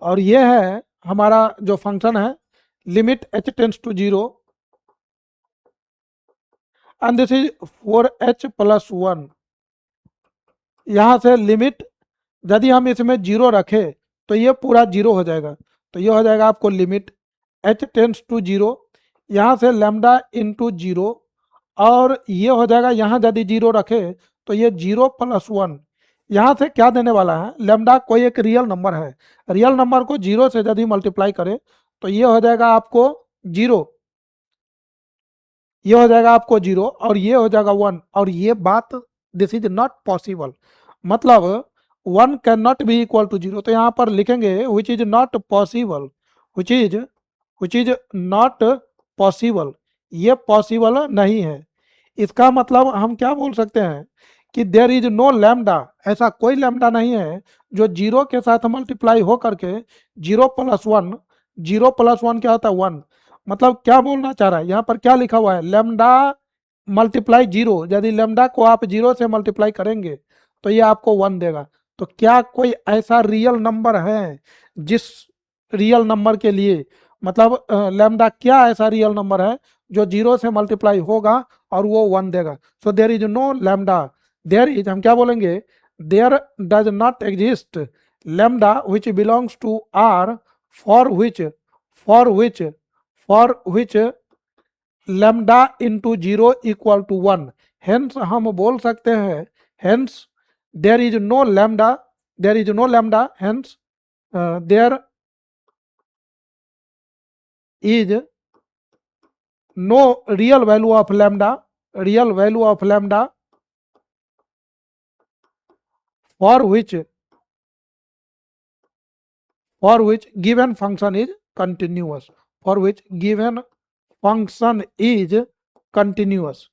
और ये है हमारा जो फंक्शन है limit H tends to zero and this is 4h plus 1। यहाँ से लिमिट यदि हम इसमें जीरो रखें तो ये पूरा जीरो हो जाएगा, तो ये हो जाएगा आपको limit H tends to zero, यहाँ से लैम्डा इंटू जीरो, और ये हो जाएगा यहाँ यदि जीरो रखे तो ये जीरो प्लस 1। यहाँ से क्या देने वाला है, लैम्डा कोई एक रियल नंबर है, रियल नंबर को जीरो से यदि मल्टीप्लाई करे तो ये हो जाएगा आपको जीरो, ये हो जाएगा आपको जीरो, और ये हो जाएगा 1, और ये बात दिस इज नॉट पॉसिबल, मतलब 1 can not be equal to zero. तो यहाँ पर लिखेंगे which is not possible, which is not possible, ये पॉसिबल नहीं है। इसका मतलब हम क्या बोल सकते हैं कि देयर इज नो लैम्डा, ऐसा कोई लैम्डा नहीं है जो जीरो के साथ मल्टीप्लाई हो करके जीरो प्लस 1, जीरो प्लस 1 क्या होता है 1, मतलब क्या बोलना चाह रहा है, यहाँ पर क्या लिखा हुआ है, लैम्डा मल्टीप्लाई जीरो, यदि लैम्डा को आप जीरो से मल्टीप्लाई करेंगे तो ये आपको 1 देगा। तो क्या कोई ऐसा रियल नंबर है जिस रियल नंबर के लिए, मतलब लैम्डा क्या ऐसा रियल नंबर है जो जीरो से मल्टीप्लाई होगा और वो 1 देगा। So there is no lambda, there is हम क्या बोलेंगे, there does not exist lambda which belongs to R for which for which for which lambda into zero equal to 1। Hence हम बोल सकते हैं, hence there is no lambda, there is no lambda, hence there is no real value of lambda, real value of lambda for which given function is continuous, for which given function is continuous।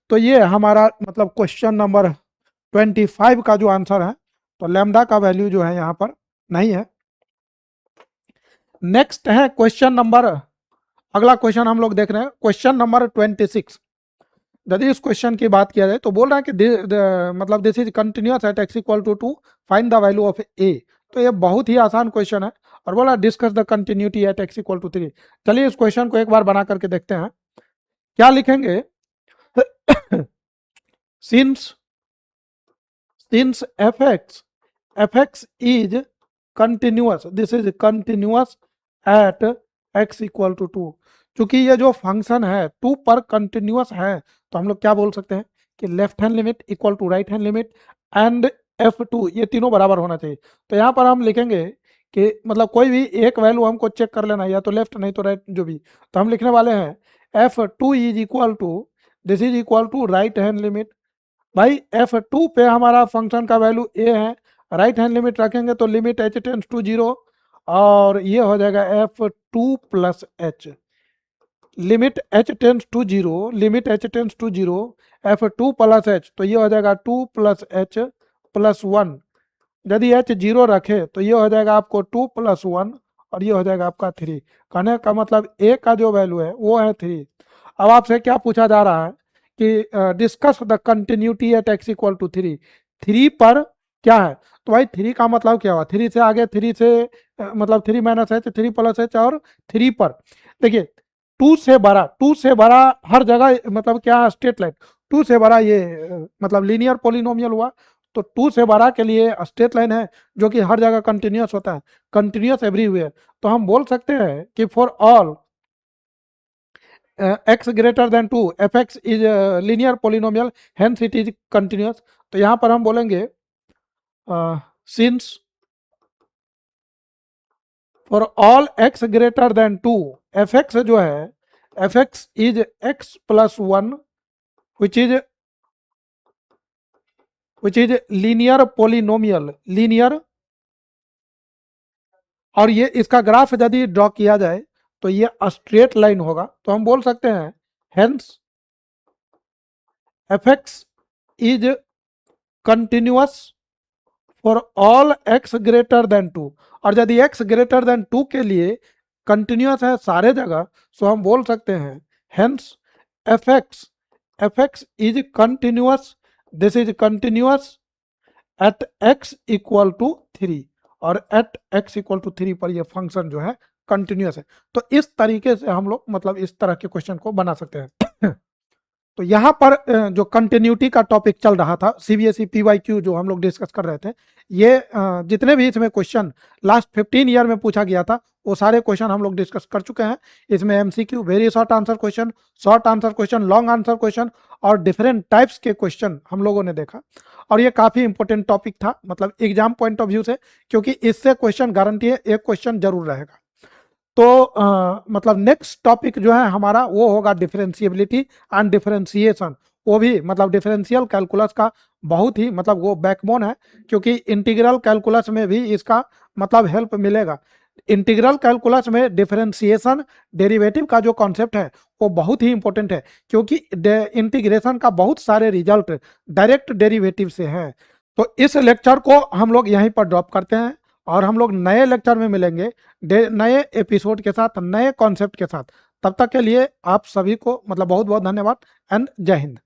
तो ये हमारा मतलब क्वेश्चन नंबर 25 का जो आंसर है, तो लैम्डा का वैल्यू जो है यहाँ पर नहीं है। नेक्स्ट है क्वेश्चन नंबर, अगला क्वेश्चन हम लोग देख रहे हैं क्वेश्चन नंबर 26। यदि इस क्वेश्चन की बात किया जाए तो बोल रहा है कि मतलब this is continuous at x equal to 2, find the value of a. तो ये बहुत ही आसान क्वेश्चन है, और बोला discuss the continuity at x equal to 3। चलिए इस क्वेश्चन को एक बार बना करके देखते हैं, क्या लिखेंगे, since F x is continuous, this is continuous at x equal to 2। चूंकि ये जो फंक्शन है 2 पर कंटिन्यूअस है, तो हम लोग क्या बोल सकते हैं कि left hand limit equal to right hand limit and F2 ये तीनों बराबर होना चाहिए। तो यहाँ पर हम लिखेंगे कि मतलब कोई भी एक वैल्यू हमको चेक कर लेना है, या तो लेफ्ट नहीं तो राइट जो भी। तो हम लिखने वाले हैं F2 is equal to this is equal to right hand limit. भाई F2 पे हमारा फंक्शन का वैल्यू a है, राइट हैंड लिमिट रखेंगे तो लिमिट h टेंड्स टू 0 और ये हो जाएगा F2 plus h। Limit h tends to 0, limit h tends to 0 F2 plus h, तो ये हो जाएगा 2 प्लस h प्लस 1। यदि h 0 रखे तो ये हो जाएगा आपको 2 प्लस 1 और ये हो जाएगा आपका 3। कहने का मतलब a का जो वैल्यू है वो है 3। अब आपसे क्या पूछा जा रहा है कि discuss the continuity at x equal to 3। 3 पर क्या है, तो भाई 3 का मतलब क्या हुआ, 3 से आगे 3 से मतलब 3 माइनस एच, 3 प्लस एच और 3 पर। देखिए 2 से बड़ा, 2 से बड़ा हर जगह मतलब क्या स्ट्रेट लाइन, 2 से बड़ा ये मतलब लीनियर पॉलिनोमियल हुआ। तो 2 से बड़ा के लिए स्ट्रेट लाइन है जो कि हर जगह कंटिन्यूअस होता है, कंटिन्यूअस एवरीवेयर। तो हम बोल सकते हैं कि for all x greater then 2 fx is linear polynomial hence it is continuous. तो यहाँ पर हम बोलेंगे since for all x greater then 2 fx जो है fx is x plus 1 which is linear polynomial, linear. और ये इसका ग्राफ यदि ड्रॉ किया जाए तो ये स्ट्रेट लाइन होगा। तो हम बोल सकते हैं hence fx is continuous for all x greater then 2। और यदि x ग्रेटर देन 2 के लिए कंटिन्यूअस है सारे जगह, सो हम बोल सकते हैं hence fx is continuous, this is continuous at x equal to 3 और एट x इक्वल टू 3 पर ये फंक्शन जो है कंटिन्यूअस है। तो इस तरीके से हम लोग मतलब इस तरह के क्वेश्चन को बना सकते हैं। तो यहाँ पर जो कंटिन्यूटी का टॉपिक चल रहा था सीबीएसई पीवाईक्यू जो हम लोग डिस्कस कर रहे थे, ये जितने भी इसमें क्वेश्चन लास्ट 15 ईयर में पूछा गया था वो सारे क्वेश्चन हम लोग डिस्कस कर चुके हैं। इसमें MCQ, very short answer question, short answer question, long answer question और डिफरेंट टाइप्स के क्वेश्चन हम लोगों ने देखा। और ये काफ़ी इंपॉर्टेंट टॉपिक था मतलब एग्जाम पॉइंट ऑफ व्यू से, क्योंकि इससे क्वेश्चन गारंटी है एक क्वेश्चन जरूर रहेगा। तो मतलब नेक्स्ट टॉपिक जो है हमारा वो होगा डिफरेंशिएबिलिटी एंड डिफरेंशिएशन। वो भी मतलब डिफरेंशियल कैलकुलस का बहुत ही मतलब वो बैकबोन है, क्योंकि इंटीग्रल कैलकुलस में भी इसका मतलब हेल्प मिलेगा। इंटीग्रल कैलकुलस में डिफरेंशिएशन डेरिवेटिव का जो कॉन्सेप्ट है वो बहुत ही इंपॉर्टेंट है, क्योंकि इंटीग्रेशन का बहुत सारे रिजल्ट डायरेक्ट डेरिवेटिव से हैं। तो इस लेक्चर को हम लोग यहीं पर ड्रॉप करते हैं और हम लोग नए लेक्चर में मिलेंगे नए एपिसोड के साथ, नए कॉन्सेप्ट के साथ। तब तक के लिए आप सभी को मतलब बहुत बहुत धन्यवाद एंड जय हिंद।